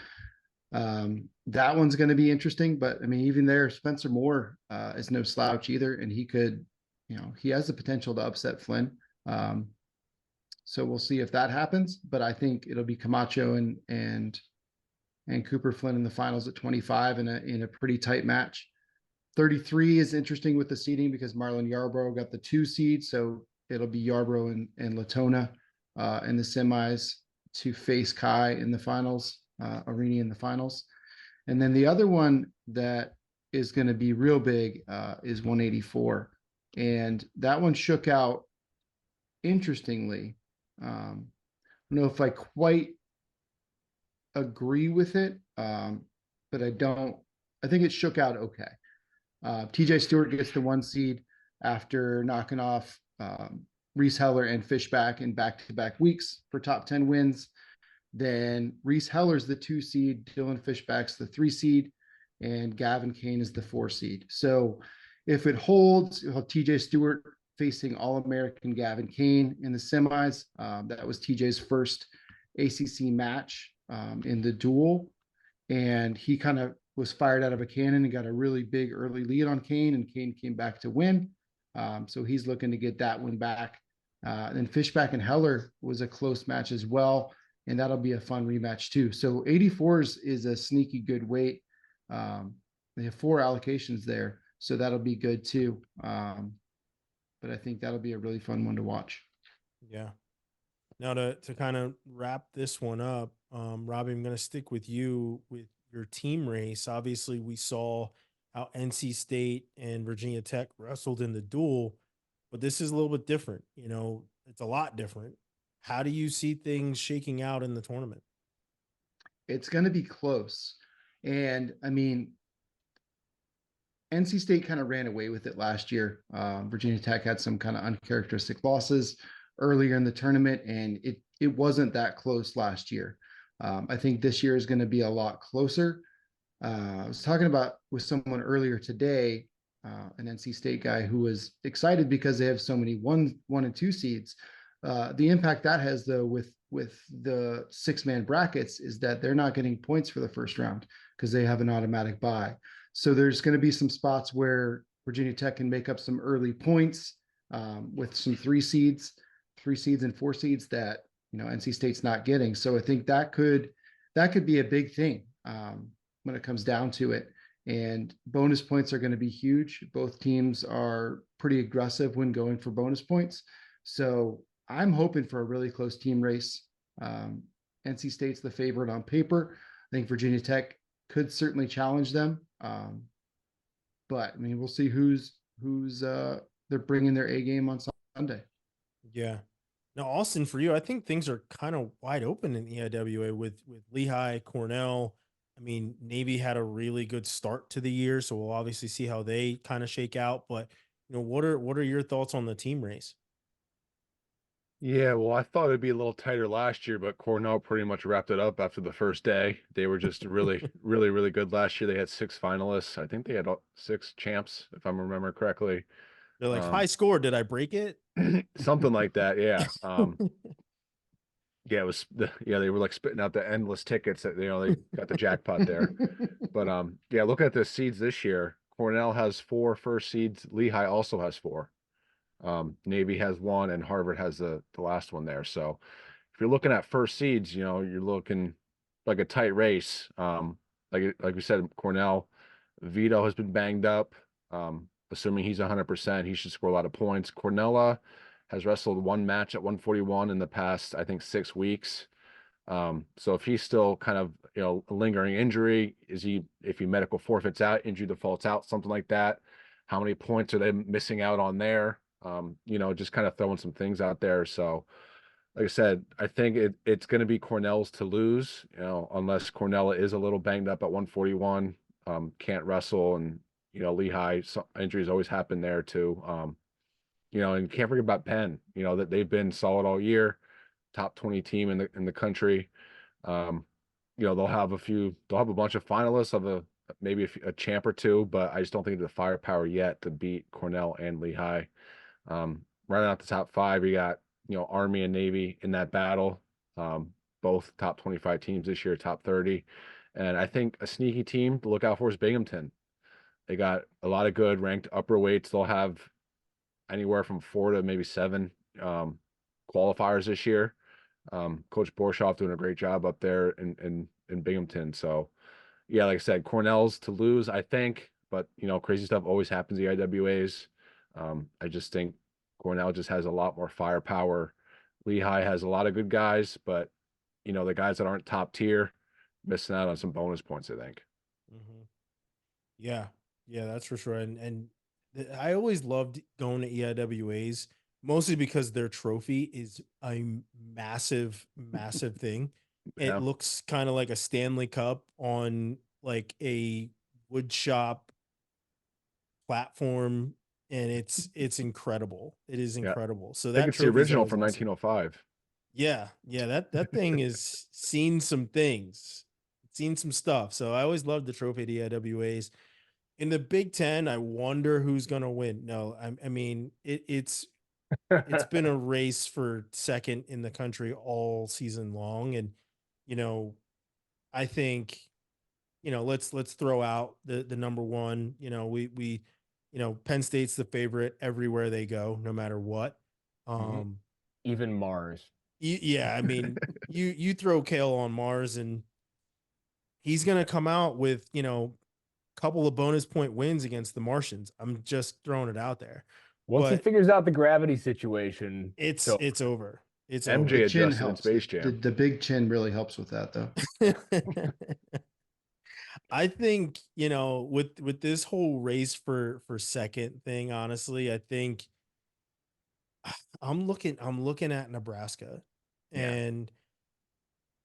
that one's going to be interesting. But I mean, even there, Spencer Moore is no slouch either, and he could, he has the potential to upset Flynn. So we'll see if that happens. But I think it'll be Camacho and Cooper Flynn in the finals at 25 in a pretty tight match. 33 is interesting with the seeding because Marlon Yarbrough got the 2 seed, so it'll be Yarbrough and Latona in the semis to face Kai in the finals, Arini in the finals. And then the other one that is going to be real big is 184. And that one shook out interestingly. I don't know if I quite agree with it, but I don't. I think it shook out okay. TJ Stewart gets the 1 seed after knocking off Reese Heller and Fishback in back-to-back weeks for top 10 wins. Then Reese Heller's the 2 seed, Dylan Fishback's the 3 seed, and Gavin Kane is the 4 seed. So if it holds, you'll have TJ Stewart facing All-American Gavin Kane in the semis. That was TJ's first ACC match in the duel. And he kind of was fired out of a cannon and got a really big early lead on Kane, and Kane came back to win. So he's looking to get that one back. Then Fishback and Heller was a close match as well, and that'll be a fun rematch too. So 84s is a sneaky good weight. They have 4 allocations there, so that'll be good too. But I think that'll be a really fun one to watch. Yeah. Now to kind of wrap this one up, Robbie, I'm going to stick with you with your team race. Obviously, we saw how NC State and Virginia Tech wrestled in the duel, but this is a little bit different. You know, it's a lot different. How do you see things shaking out in the tournament? It's going to be close. And I mean, NC State kind of ran away with it last year. Virginia Tech had some kind of uncharacteristic losses earlier in the tournament, and it wasn't that close last year. I think this year is going to be a lot closer. I was talking about with someone earlier today, an NC State guy who was excited because they have so many one and 2 seeds. The impact that has though with the 6-man brackets is that they're not getting points for the first round because they have an automatic bye. So there's going to be some spots where Virginia Tech can make up some early points with some 3 seeds and 4 seeds that NC State's not getting. So I think that could be a big thing when it comes down to it. And bonus points are going to be huge. Both teams are pretty aggressive when going for bonus points. So I'm hoping for a really close team race. NC State's the favorite on paper. I think Virginia Tech could certainly challenge them. But I mean, we'll see who's they're bringing their A game on Sunday. Yeah. Now, Austin, for you, I think things are kind of wide open in the IWA with Lehigh, Cornell. I mean, Navy had a really good start to the year, so we'll obviously see how they kind of shake out. But what are your thoughts on the team race? Yeah, well, I thought it'd be a little tighter last year, but Cornell pretty much wrapped it up after the first day. They were just really, really, really good last year. They had 6 finalists. I think they had 6 champs, if I'm remembering correctly. They're like, high score. Did I break it? Something like that. Yeah. Yeah, they were like spitting out the endless tickets that, they got the jackpot there. But yeah, look at the seeds this year. Cornell has 4 first seeds. Lehigh also has 4. Navy has 1, and Harvard has the last one there. So if you're looking at first seeds, you're looking like a tight race. Like we said, Cornell, Vito has been banged up. Assuming he's 100%, he should score a lot of points. Cornella has wrestled 1 match at 141 in the past, I think, 6 weeks. So if he's still kind of, a lingering injury, if he medical forfeits out, injury defaults out, something like that, how many points are they missing out on there? Just kind of throwing some things out there. So like I said, I think it's going to be Cornell's to lose, unless Cornella is a little banged up at 141, can't wrestle, and, Lehigh, injuries always happen there too. And can't forget about Penn, that they've been solid all year, top 20 team in the country. They'll have a bunch of finalists, maybe a champ or 2, but I just don't think the firepower yet to beat Cornell and Lehigh. Running out the top 5, you got, Army and Navy in that battle. Both top 25 teams this year, top 30. And I think a sneaky team to look out for is Binghamton. They got a lot of good ranked upper weights. They'll have anywhere from 4 to maybe 7 qualifiers this year. Coach Borshoff doing a great job up there in Binghamton. So yeah, like I said, Cornell's to lose, I think, but crazy stuff always happens in the IWAs. I just think Cornell just has a lot more firepower. Lehigh has a lot of good guys, but the guys that aren't top tier missing out on some bonus points, I think. Mm-hmm. Yeah. Yeah, that's for sure. I always loved going to EIWAs mostly because their trophy is a massive, massive thing. It Yeah. looks kind of like a Stanley Cup on like a wood shop platform, and it's incredible. It is Yeah. incredible. So I think that it's the trophy is original always from awesome. 1905. Yeah, yeah, that thing is seen some things, seen some stuff. So I always loved the trophy at EIWAs. In the Big Ten, I wonder who's going to win. No, I mean it's been a race for second in the country all season long, and you know I think let's throw out the number one. We Penn State's the favorite everywhere they go, no matter what. Mhm. Um, Even Mars. yeah, I mean you throw Kale on Mars, and he's going to come out with couple of bonus point wins against the Martians. I'm just throwing it out there. Once he But figures out the gravity situation, it's it's over. it's over. It's The MJ over. chin adjusted in helps. Space The, Jam. the big chin really helps with that, though. I think, with this whole race for second thing, honestly, I think I'm looking at Nebraska, Yeah. and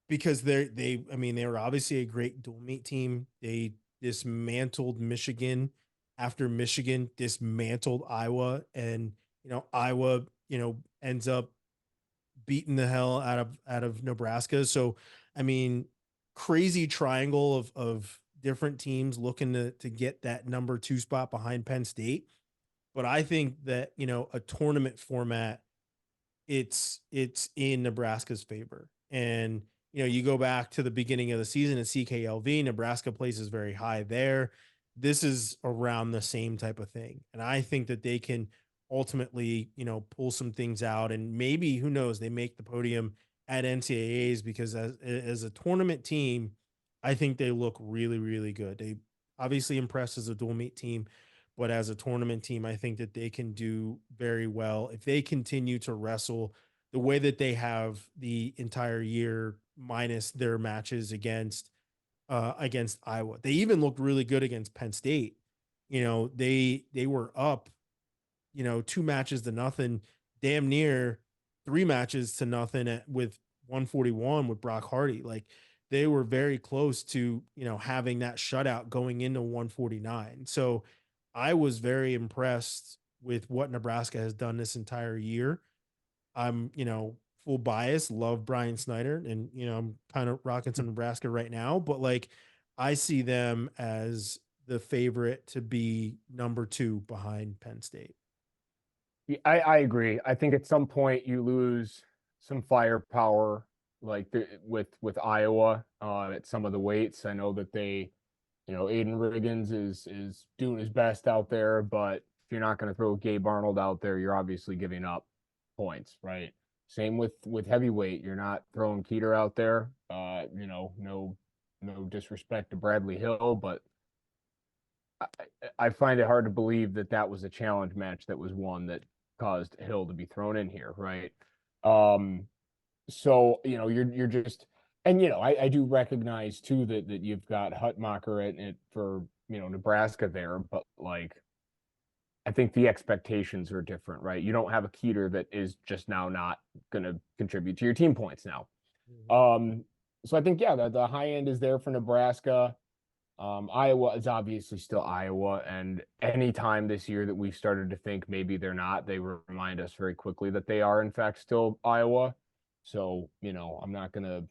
because I mean they were obviously a great dual meet team. They dismantled Michigan after Michigan dismantled Iowa, and Iowa ends up beating the hell out of Nebraska. So I mean, crazy triangle of different teams looking to get that number 2 spot behind Penn State. But I think that a tournament format, it's in Nebraska's favor. And you go back to the beginning of the season at CKLV, Nebraska places very high there. This is around the same type of thing. And I think that they can ultimately, pull some things out, and maybe who knows, they make the podium at NCAAs, because as a tournament team, I think they look really, really good. They obviously impressed as a dual meet team, but as a tournament team, I think that they can do very well if they continue to wrestle the way that they have the entire year, minus their matches against Iowa. They even looked really good against Penn State. They were up, 2 matches to nothing, damn near 3 matches to nothing with 141 with Brock Hardy. Like, they were very close to, having that shutout going into 149. So I was very impressed with what Nebraska has done this entire year. I'm, full bias, love Brian Snyder, and I'm kind of rocking some Nebraska right now, but like I see them as the favorite to be number 2 behind Penn State. Yeah, I agree. I think at some point you lose some firepower, like with Iowa at some of the weights. I know that Aiden Riggins is doing his best out there, but if you're not going to throw Gabe Arnold out there, you're obviously giving up points, right? Same with heavyweight. You're not throwing Keeter out there. No disrespect to Bradley Hill, but I, I find it hard to believe that that was a challenge match that was one that caused Hill to be thrown in here, right? Um, so you're just, and I do recognize too that you've got Hutmacher at it for Nebraska there, but like I think the expectations are different, right? You don't have a Keeter that is just now not going to contribute to your team points now. Mhm. Um, so I think yeah, the high end is there for Nebraska. Iowa is obviously still Iowa, and any time this year that we've started to think maybe they're not, they remind us very quickly that they are in fact still Iowa. So, I'm not gonna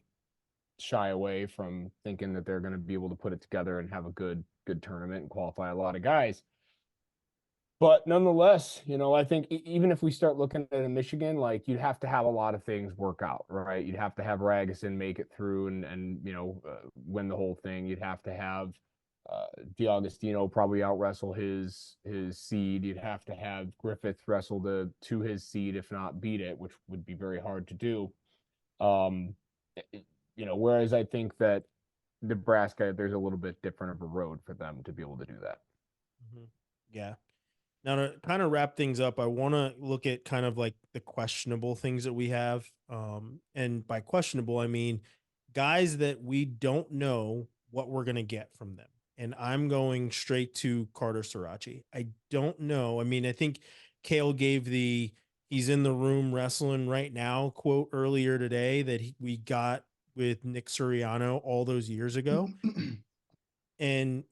shy away from thinking that they're gonna be able to put it together and have a good tournament and qualify a lot of guys. But nonetheless, I think even if we start looking at a Michigan, like you'd have to have a lot of things work out, right? You'd have to have Ragusin make it through and win the whole thing. You'd have to have D'Agostino probably out wrestle his seed. You'd have to have Griffith wrestle to his seed, if not beat it, which would be very hard to do. Um, whereas I think that Nebraska, there's a little bit different of a road for them to be able to do that. Mhm. Yeah. Now, to kind of wrap things up, I want to look at kind of like the questionable things that we have. And by questionable, I mean guys that we don't know what we're going to get from them. and I'm going straight to Carter Sarachi. I don't know. I mean, I think Kale gave the he's in the room wrestling right now quote earlier today that we got with Nick Suriano all those years ago. And,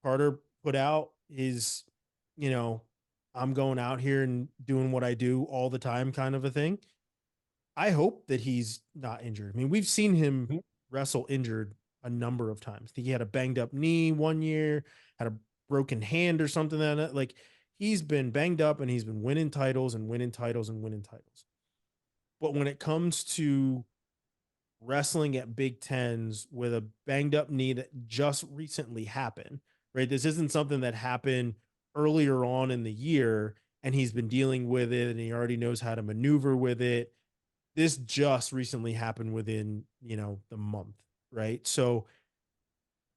Carter put out his, you know, I'm going out here and doing what I do all the time kind of a thing. I hope that he's not injured. I mean, we've seen him Mhm. wrestle injured a number of times. I think he had a banged up knee one year, had a broken hand or something like he's been banged up and he's been winning titles and winning titles and winning titles. But when it comes to wrestling at Big Tens with a banged up knee that just recently happened, right? This isn't something that happened earlier on in the year and he's been dealing with it and he already knows how to maneuver with it. This just recently happened within, the month, right? So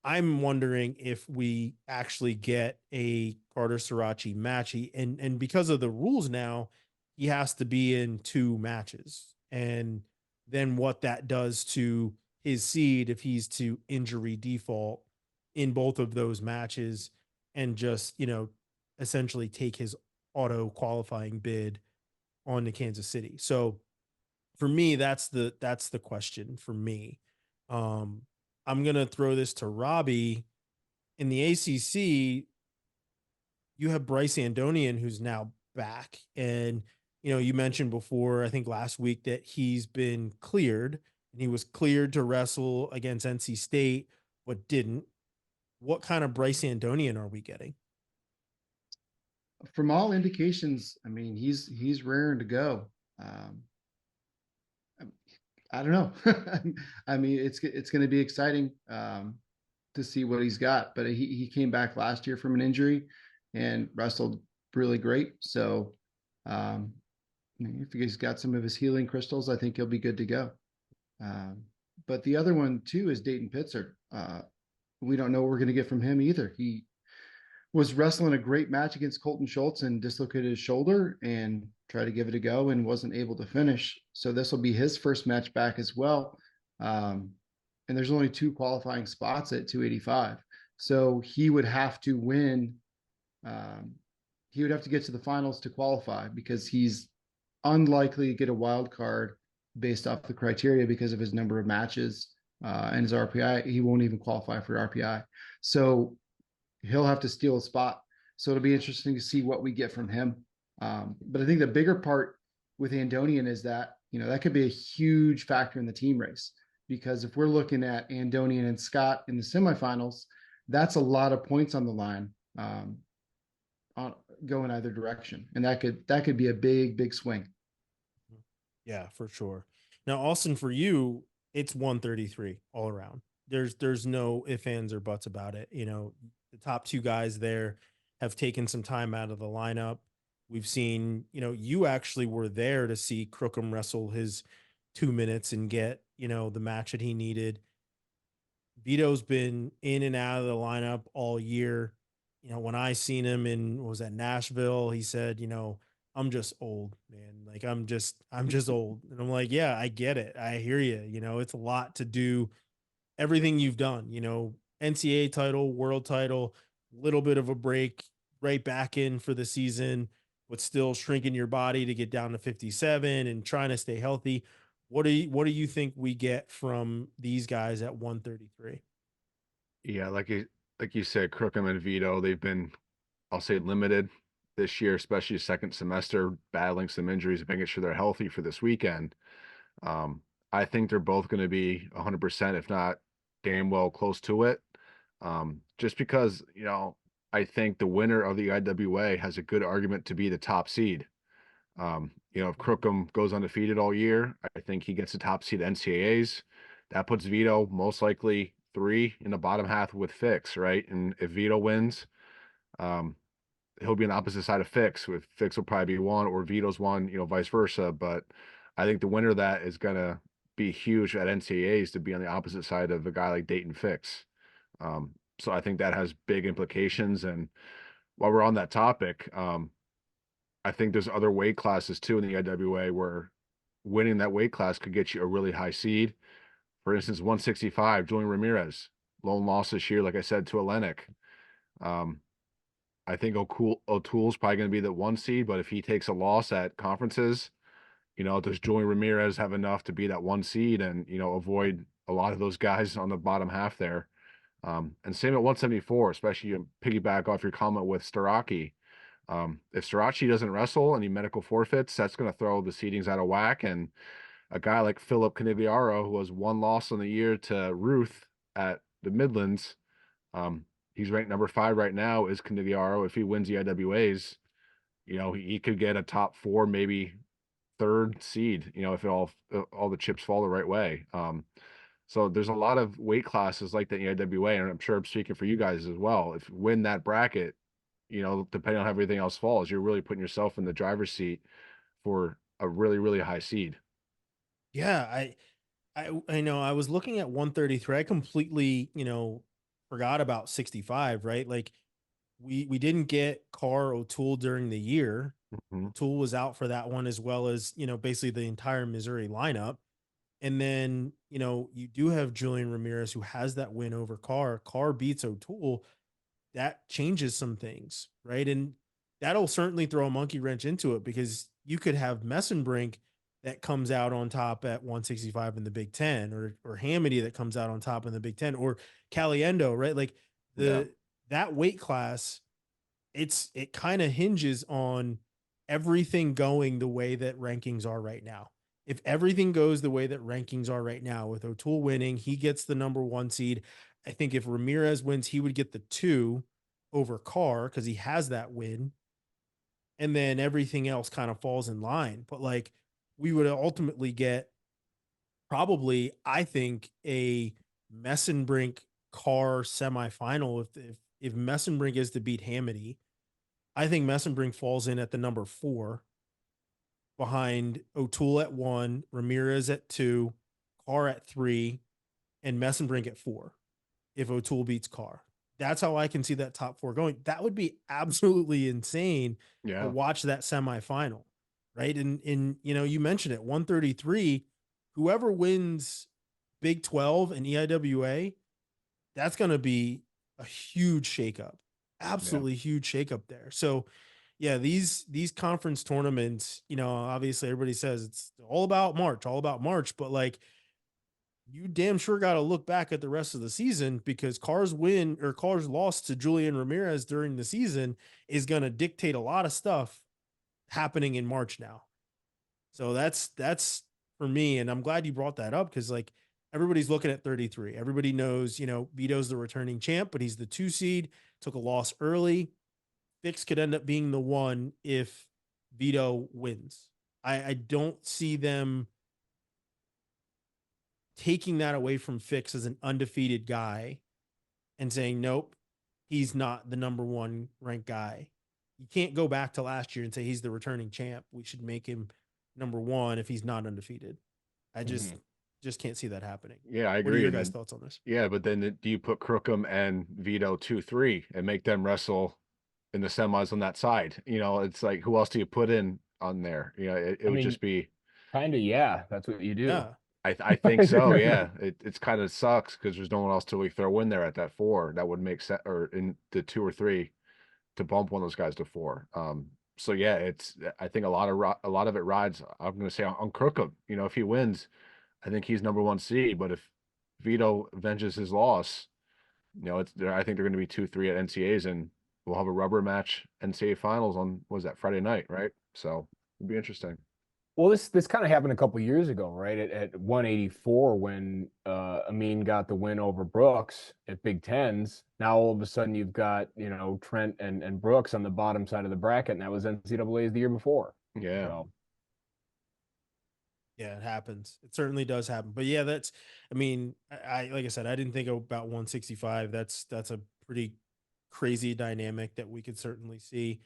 I'm wondering if we actually get a Carter Sirachi match. And because of the rules now, he has to be in 2 matches. And then what that does to his seed if he's to injury default in both of those matches and just, essentially take his auto qualifying bid on to Kansas City. So for me, that's the question for me. Um, I'm gonna throw this to Robbie in the ACC. You have Bryce Andonian, who's now back, and you mentioned before, I think last week, that he's been cleared and he was cleared to wrestle against NC State, but didn't. What kind of Bryce Andonian are we getting? From all indications, I mean, he's raring to go. Um, I don't know. I mean, it's going to be exciting to see what he's got. But he came back last year from an injury and wrestled really great. So um, if he's got some of his healing crystals, I think he'll be good to go. Um, but the other one too is Dayton Pitzer. We don't know what we're going to get from him either. He was wrestling a great match against Colton Schultz and dislocated his shoulder and tried to give it a go and wasn't able to finish. So this will be his first match back as well. Um, and there's only 2 qualifying spots at 285. So he would have to win. Um, he would have to get to the finals to qualify because he's unlikely to get a wild card based off the criteria because of his number of matches and his RPI. He won't even qualify for RPI. So he'll have to steal a spot. So it'll be interesting to see what we get from him. But I think the bigger part with Andonian is that, that could be a huge factor in the team race. Because if we're looking at Andonian and Scott in the semifinals, that's a lot of points on the line go in either direction. And that could be a big, big swing. Yeah, for sure. Now, Austin, for you, it's 133 all around. There's no ifs, ands, or buts about it. The top 2 guys there have taken some time out of the lineup. We've seen, you actually were there to see Crookham wrestle his 2 minutes and get, the match that he needed. Vito's been in and out of the lineup all year. When I seen him in was at Nashville, he said, I'm just old, man. Like I'm just old. And I'm like, yeah, I get it. I hear you. It's a lot to do everything you've done, NCAA title, world title, little bit of a break, right back in for the season, but still shrinking your body to get down to 57 and trying to stay healthy. What do you think we get from these guys at 133? Yeah, like you said, Crookham and Vito, they've been, I'll say, limited this year, especially second semester, battling some injuries, making sure they're healthy for this weekend. Um, I think they're both going to be 100%, if not damn well close to it. Just because, I think the winner of the IWA has a good argument to be the top seed. If Crookham goes undefeated all year, I think he gets the top seed NCAAs. That puts Vito most likely 3 in the bottom half with Fix, right? And if Vito wins, um, he'll be on the opposite side of Fix. With Fix will probably be 1 or Vito's 1, vice versa. But I think the winner of that is gonna be huge at NCAAs to be on the opposite side of a guy like Dayton Fix. So I think that has big implications. And while we're on that topic, I think there's other weight classes too in the IWA where winning that weight class could get you a really high seed. For instance, 165, Julian Ramirez lone loss this year, like I said, to Olenek. I think O'Toole's probably going to be the 1 seed, but if he takes a loss at conferences, does Julian Ramirez have enough to be that 1 seed and, avoid a lot of those guys on the bottom half there? And same at 174, especially you piggyback off your comment with Starocci. If Starocci doesn't wrestle and he medical forfeits, that's going to throw the seedings out of whack. And a guy like Philip Caniviaro, who has 1 loss on the year to Ruth at the Midlands, he's ranked number 5 right now, is Caniviaro. If he wins the IWAs, he could get a top 4, maybe 3rd seed, if all the chips fall the right way. So there's a lot of weight classes like the IWA, and I'm sure I'm speaking for you guys as well. If you win that bracket, depending on how everything else falls, you're really putting yourself in the driver's seat for a really, really high seed. Yeah, I know I was looking at 133. I completely, forgot about 65, right? Like we didn't get Carr O'Toole during the year. Mhm. O'Toole was out for that one as well as, basically the entire Missouri lineup. And then, you do have Julian Ramirez who has that win over Carr. Carr beats O'Toole. That changes some things, right? And that'll certainly throw a monkey wrench into it because you could have Messenbrink that comes out on top at 165 in the Big Ten, or Hamity that comes out on top in the Big Ten, or Caliendo, right? Like Yeah. that weight class, it kind of hinges on everything going the way that rankings are right now. If everything goes the way that rankings are right now, with O'Toole winning, he gets the number 1 seed. I think if Ramirez wins, he would get the 2 over Carr because he has that win. And then everything else kind of falls in line. But like we would ultimately get probably, I think, a Messenbrink Carr semifinal if Messenbrink is to beat Hamity. I think Messenbrink falls in at the number 4 behind O'Toole at 1, Ramirez at 2, Carr at 3, and Messenbrink at 4 if O'Toole beats Carr. That's how I can see that top 4 going. That would be absolutely insane to Yeah. watch that semifinal, right? And you mentioned it, 133, whoever wins Big 12 and EIWA, that's going to be a huge shakeup. Absolutely huge shakeup there. So yeah, these conference tournaments, obviously everybody says it's all about March, but like you damn sure got to look back at the rest of the season because Carr's win or Carr's loss to Julian Ramirez during the season is going to dictate a lot of stuff happening in March now. So that's for me. And I'm glad you brought that up because like everybody's looking at 33. Everybody knows, Vito's the returning champ, but he's the 2 seed, took a loss early. Fix could end up being the 1 if Vito wins. I don't see them taking that away from Fix as an undefeated guy and saying, nope, he's not the number 1 ranked guy. You can't go back to last year and say he's the returning champ. We should make him number 1 if he's not undefeated. I just can't see that happening. Yeah, I agree. What are your guys' thoughts on this? Yeah, but then do you put Crookham and Vito 2-3 and make them wrestle in the semis on that side? It's like, who else do you put in on there? It would just be kind of, yeah, that's what you do. Yeah. I think so. Yeah, it's kind of sucks because there's no one else to really throw in there at that 4 that would make sense, or in the 2 or 3 to bump one of those guys to 4. So yeah, I think a lot of it rides. I'm going to say on Crookham. If he wins, I think he's number 1 seed. But if Vito avenges his loss, I think they're going to be 2-3 at NCAs, and we'll have a rubber match NCAA finals on, what was that, Friday night, right? So it'll be interesting. Well, this kind of happened a couple years ago, right? At 184 when Amin got the win over Brooks at Big Tens. Now all of a sudden you've got, Trent and Brooks on the bottom side of the bracket, and that was NCAA's the year before. Yeah. So. Yeah, it happens. It certainly does happen. But yeah, I like I said, I didn't think about 165. That's a pretty crazy dynamic that we could certainly see.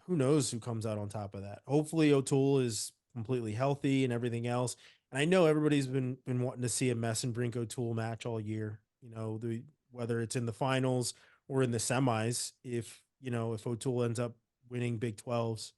Who knows who comes out on top of that? Hopefully O'Toole is completely healthy and everything else. And I know everybody's been wanting to see a Messenbrink O'Toole match all year. Whether it's in the finals or in the semis. If O'Toole ends up winning Big 12s,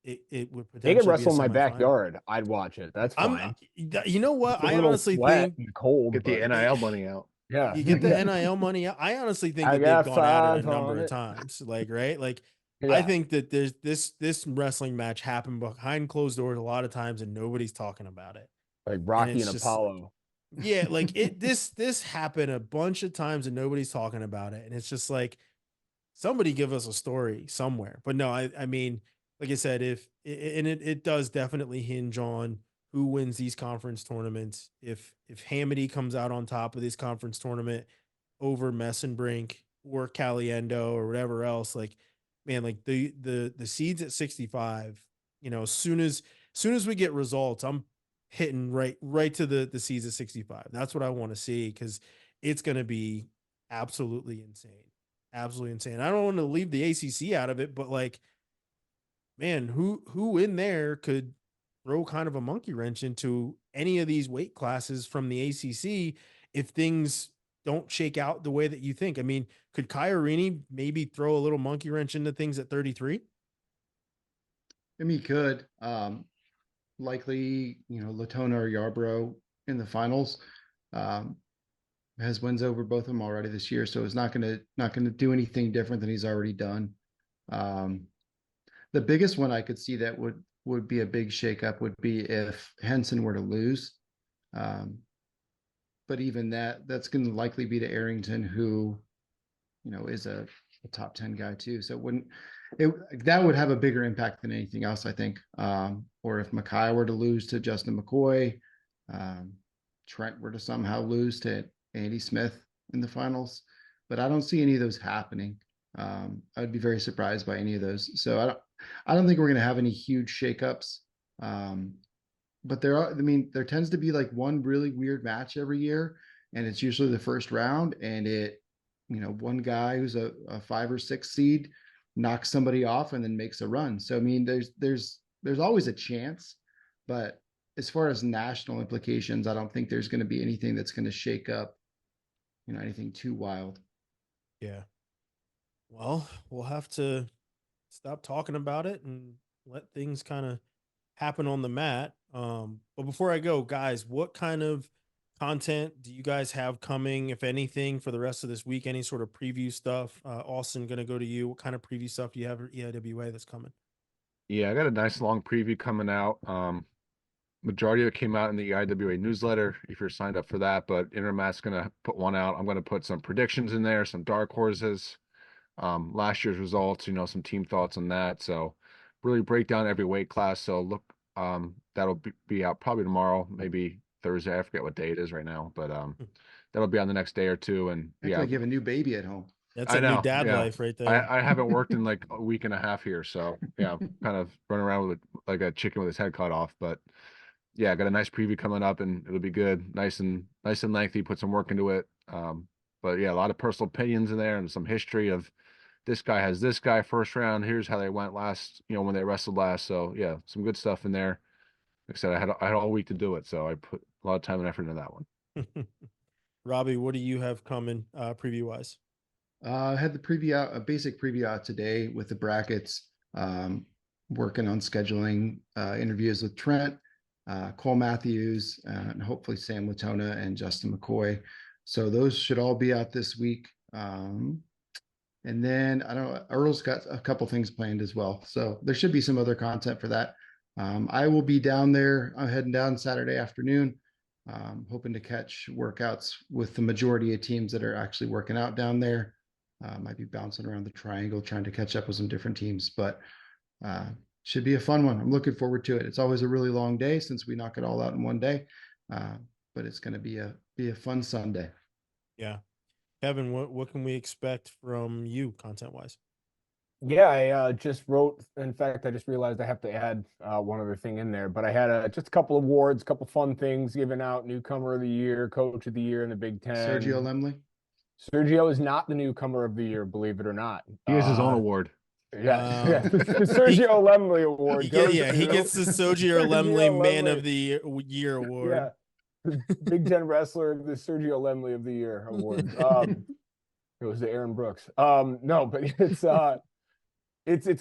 it would potentially they could wrestle be a in my semifinal. backyard. I'd watch it. That's fine. You know what? Get a I little honestly sweat think in the cold. Get the but- NIL money out. Yeah. You get the NIL money. I honestly think I that they've got gone at her a 5 number on of it. times. Like, right? Like, I Yeah. think that there's this wrestling match happened behind closed doors a lot of times and nobody's talking about it. Like And Rocky and it's just Apollo. yeah, like this happened a bunch of times and nobody's talking about it. And it's just like somebody give us a story somewhere. But no, I mean, like I said, if and it does definitely hinge on who wins these conference tournaments. If Hamity comes out on top of this conference tournament over Messenbrink or Caliendo or whatever else, like man, like the seeds at 65, as soon as we get results, I'm hitting right to the seeds at 65. That's what I want to see because it's gonna be absolutely insane. Absolutely insane. I don't want to leave the ACC out of it, but like, man, who in there could throw kind of a monkey wrench into any of these weight classes from the ACC if things don't shake out the way that you think? I mean, could Kyrie maybe throw a little monkey wrench into things at 33? I mean, he could. Likely, Latona or Yarborough in the finals. Um, has wins over both of them already this year, so it's not gonna do anything different than he's already done. Um, the biggest one I could see that would be a big shakeup would be if Henson were to lose. Um, but even that's going to likely be to Arrington, who is a top 10 guy too. So that would have a bigger impact than anything else, I think. Or if Mackay were to lose to Justin McCoy, um, Trent were to somehow lose to Andy Smith in the finals, but I don't see any of those happening. I would be very surprised by any of those. So I don't think we're going to have any huge shakeups. Um, but there tends to be like one really weird match every year, and it's usually the first round, and one guy who's a 5 or 6 seed knocks somebody off and then makes a run. So I mean, there's always a chance, but as far as national implications, I don't think there's going to be anything that's going to shake up, anything too wild. Yeah. Well, we'll have to stop talking about it and let things kind of happen on the mat. But before I go, guys, what kind of content do you guys have coming, if anything, for the rest of this week? Any sort of preview stuff? Austin, gonna go to you. What kind of preview stuff do you have for EIWA that's coming? Yeah, I got a nice long preview coming out. Majority of it came out in the IWA newsletter if you're signed up for that, but Intermat's gonna put one out. I'm gonna put some predictions in there, some dark horses, last year's results, some team thoughts on that. So really break down every weight class. So look, that'll be out probably tomorrow, maybe Thursday. I forget what day it is right now, but that'll be on the next day or two. And Act yeah, like you have a new baby at home. That's I a new know. dad Yeah. life right there. I haven't worked in like a week and a half here, so yeah, kind of running around with like a chicken with his head cut off. But yeah, I got a nice preview coming up, and it'll be good, nice and lengthy. Put some work into it. But yeah, a lot of personal opinions in there and some history of this guy has this guy first round. Here's how they went last, when they wrestled last. So yeah, some good stuff in there. Like I said, I had all week to do it, so I put a lot of time and effort into that one. Robbie, what do you have coming preview wise? I had the preview out, a basic preview out today with the brackets. Working on scheduling interviews with Trent, Cole Matthews, and hopefully Sam Latona and Justin McCoy. So those should all be out this week. And then I don't know, Earl's got a couple things planned as well. So there should be some other content for that. I will be down there. I'm heading down Saturday afternoon, hoping to catch workouts with the majority of teams that are actually working out down there. Might be bouncing around the triangle trying to catch up with some different teams, but should be a fun one. I'm looking forward to it. It's always a really long day since we knock it all out in one day, but it's going to be a fun Sunday. Yeah. Kevin, what can we expect from you content wise? Yeah, I just wrote. In fact, I just realized I have to add one other thing in there. But I had just a couple of awards, a couple fun things given out: newcomer of the year, coach of the year in the Big Ten. Sergio Lemley. Sergio is not the newcomer of the year, believe it or not. He has his own award. Yeah, the Sergio Lemley Award. He gets the Sergio Lemley Man of the Year award. Yeah, Big Ten wrestler, the Sergio Lemley of the Year award. It was to Aaron Brooks. No, but it's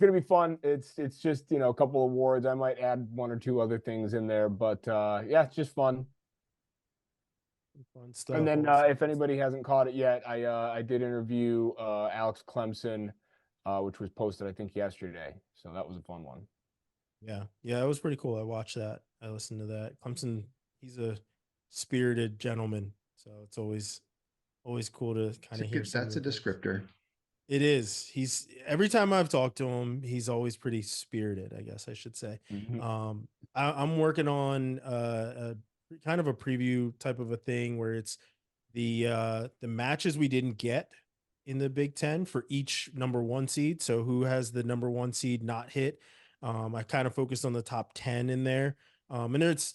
gonna be fun. It's just a couple awards. I might add one or two other things in there, but yeah, it's just fun. Fun stuff. And then Always if fun anybody hasn't caught it yet, I did interview Alex Clemson, which was posted I think yesterday. So that was a fun one. Yeah, yeah, it was pretty cool. I watched that. I listened to that. Clemson, he's a spirited gentleman, so it's always cool to kind of hear some of That's a the things. descriptor. It is. He's every time I've talked to him, he's always pretty spirited, I guess I should say. Mhm. I'm working on a kind of a preview type of a thing where it's the matches we didn't get in the Big Ten for each number one seed. So who has the number one seed not hit? I kind of focused on the top 10 in there. And it's,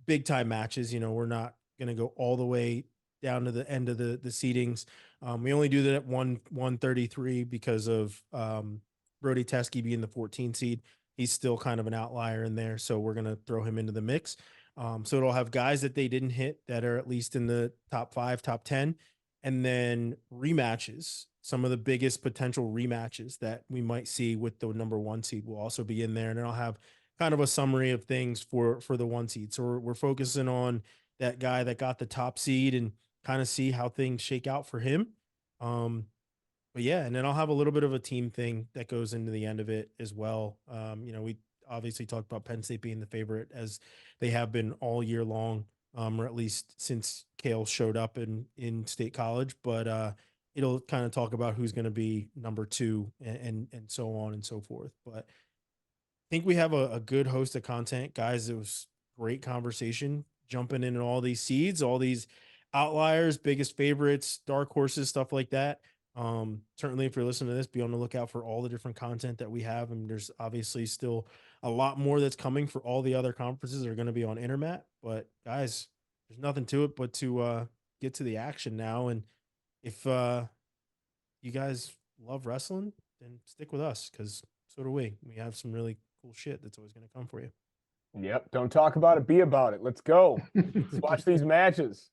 big time matches. We're not going to go all the way down to the end of the seedings. We only do that at 133 because of Brody Teskey being the 14 seed. He's still kind of an outlier in there. So we're going to throw him into the mix. So it'll have guys that they didn't hit that are at least in the top 5, top 10, and then rematches. Some of the biggest potential rematches that we might see with the number one seed will also be in there. And then I'll have kind of a summary of things for the one seed. So we're focusing on that guy that got the top seed and kind of see how things shake out for him. But yeah, and then I'll have a little bit of a team thing that goes into the end of it as well. We obviously talked about Penn State being the favorite as they have been all year long, or at least since Kale showed up in State College. But it'll kind of talk about who's going to be number 2 and so on and so forth. But I think we have a good host of content, guys. It was great conversation, jumping in all these seeds, all these outliers, biggest favorites, dark horses, stuff like that. Certainly, if you're listening to this, be on the lookout for all the different content that we have. And there's obviously still a lot more that's coming for all the other conferences that are going to be on Intermat. But guys, there's nothing to it but to get to the action now. And if you guys love wrestling, then stick with us because so do we. We have some really cool shit that's always going to come for you. Yep. Don't talk about it. Be about it. Let's go. Let's watch these matches.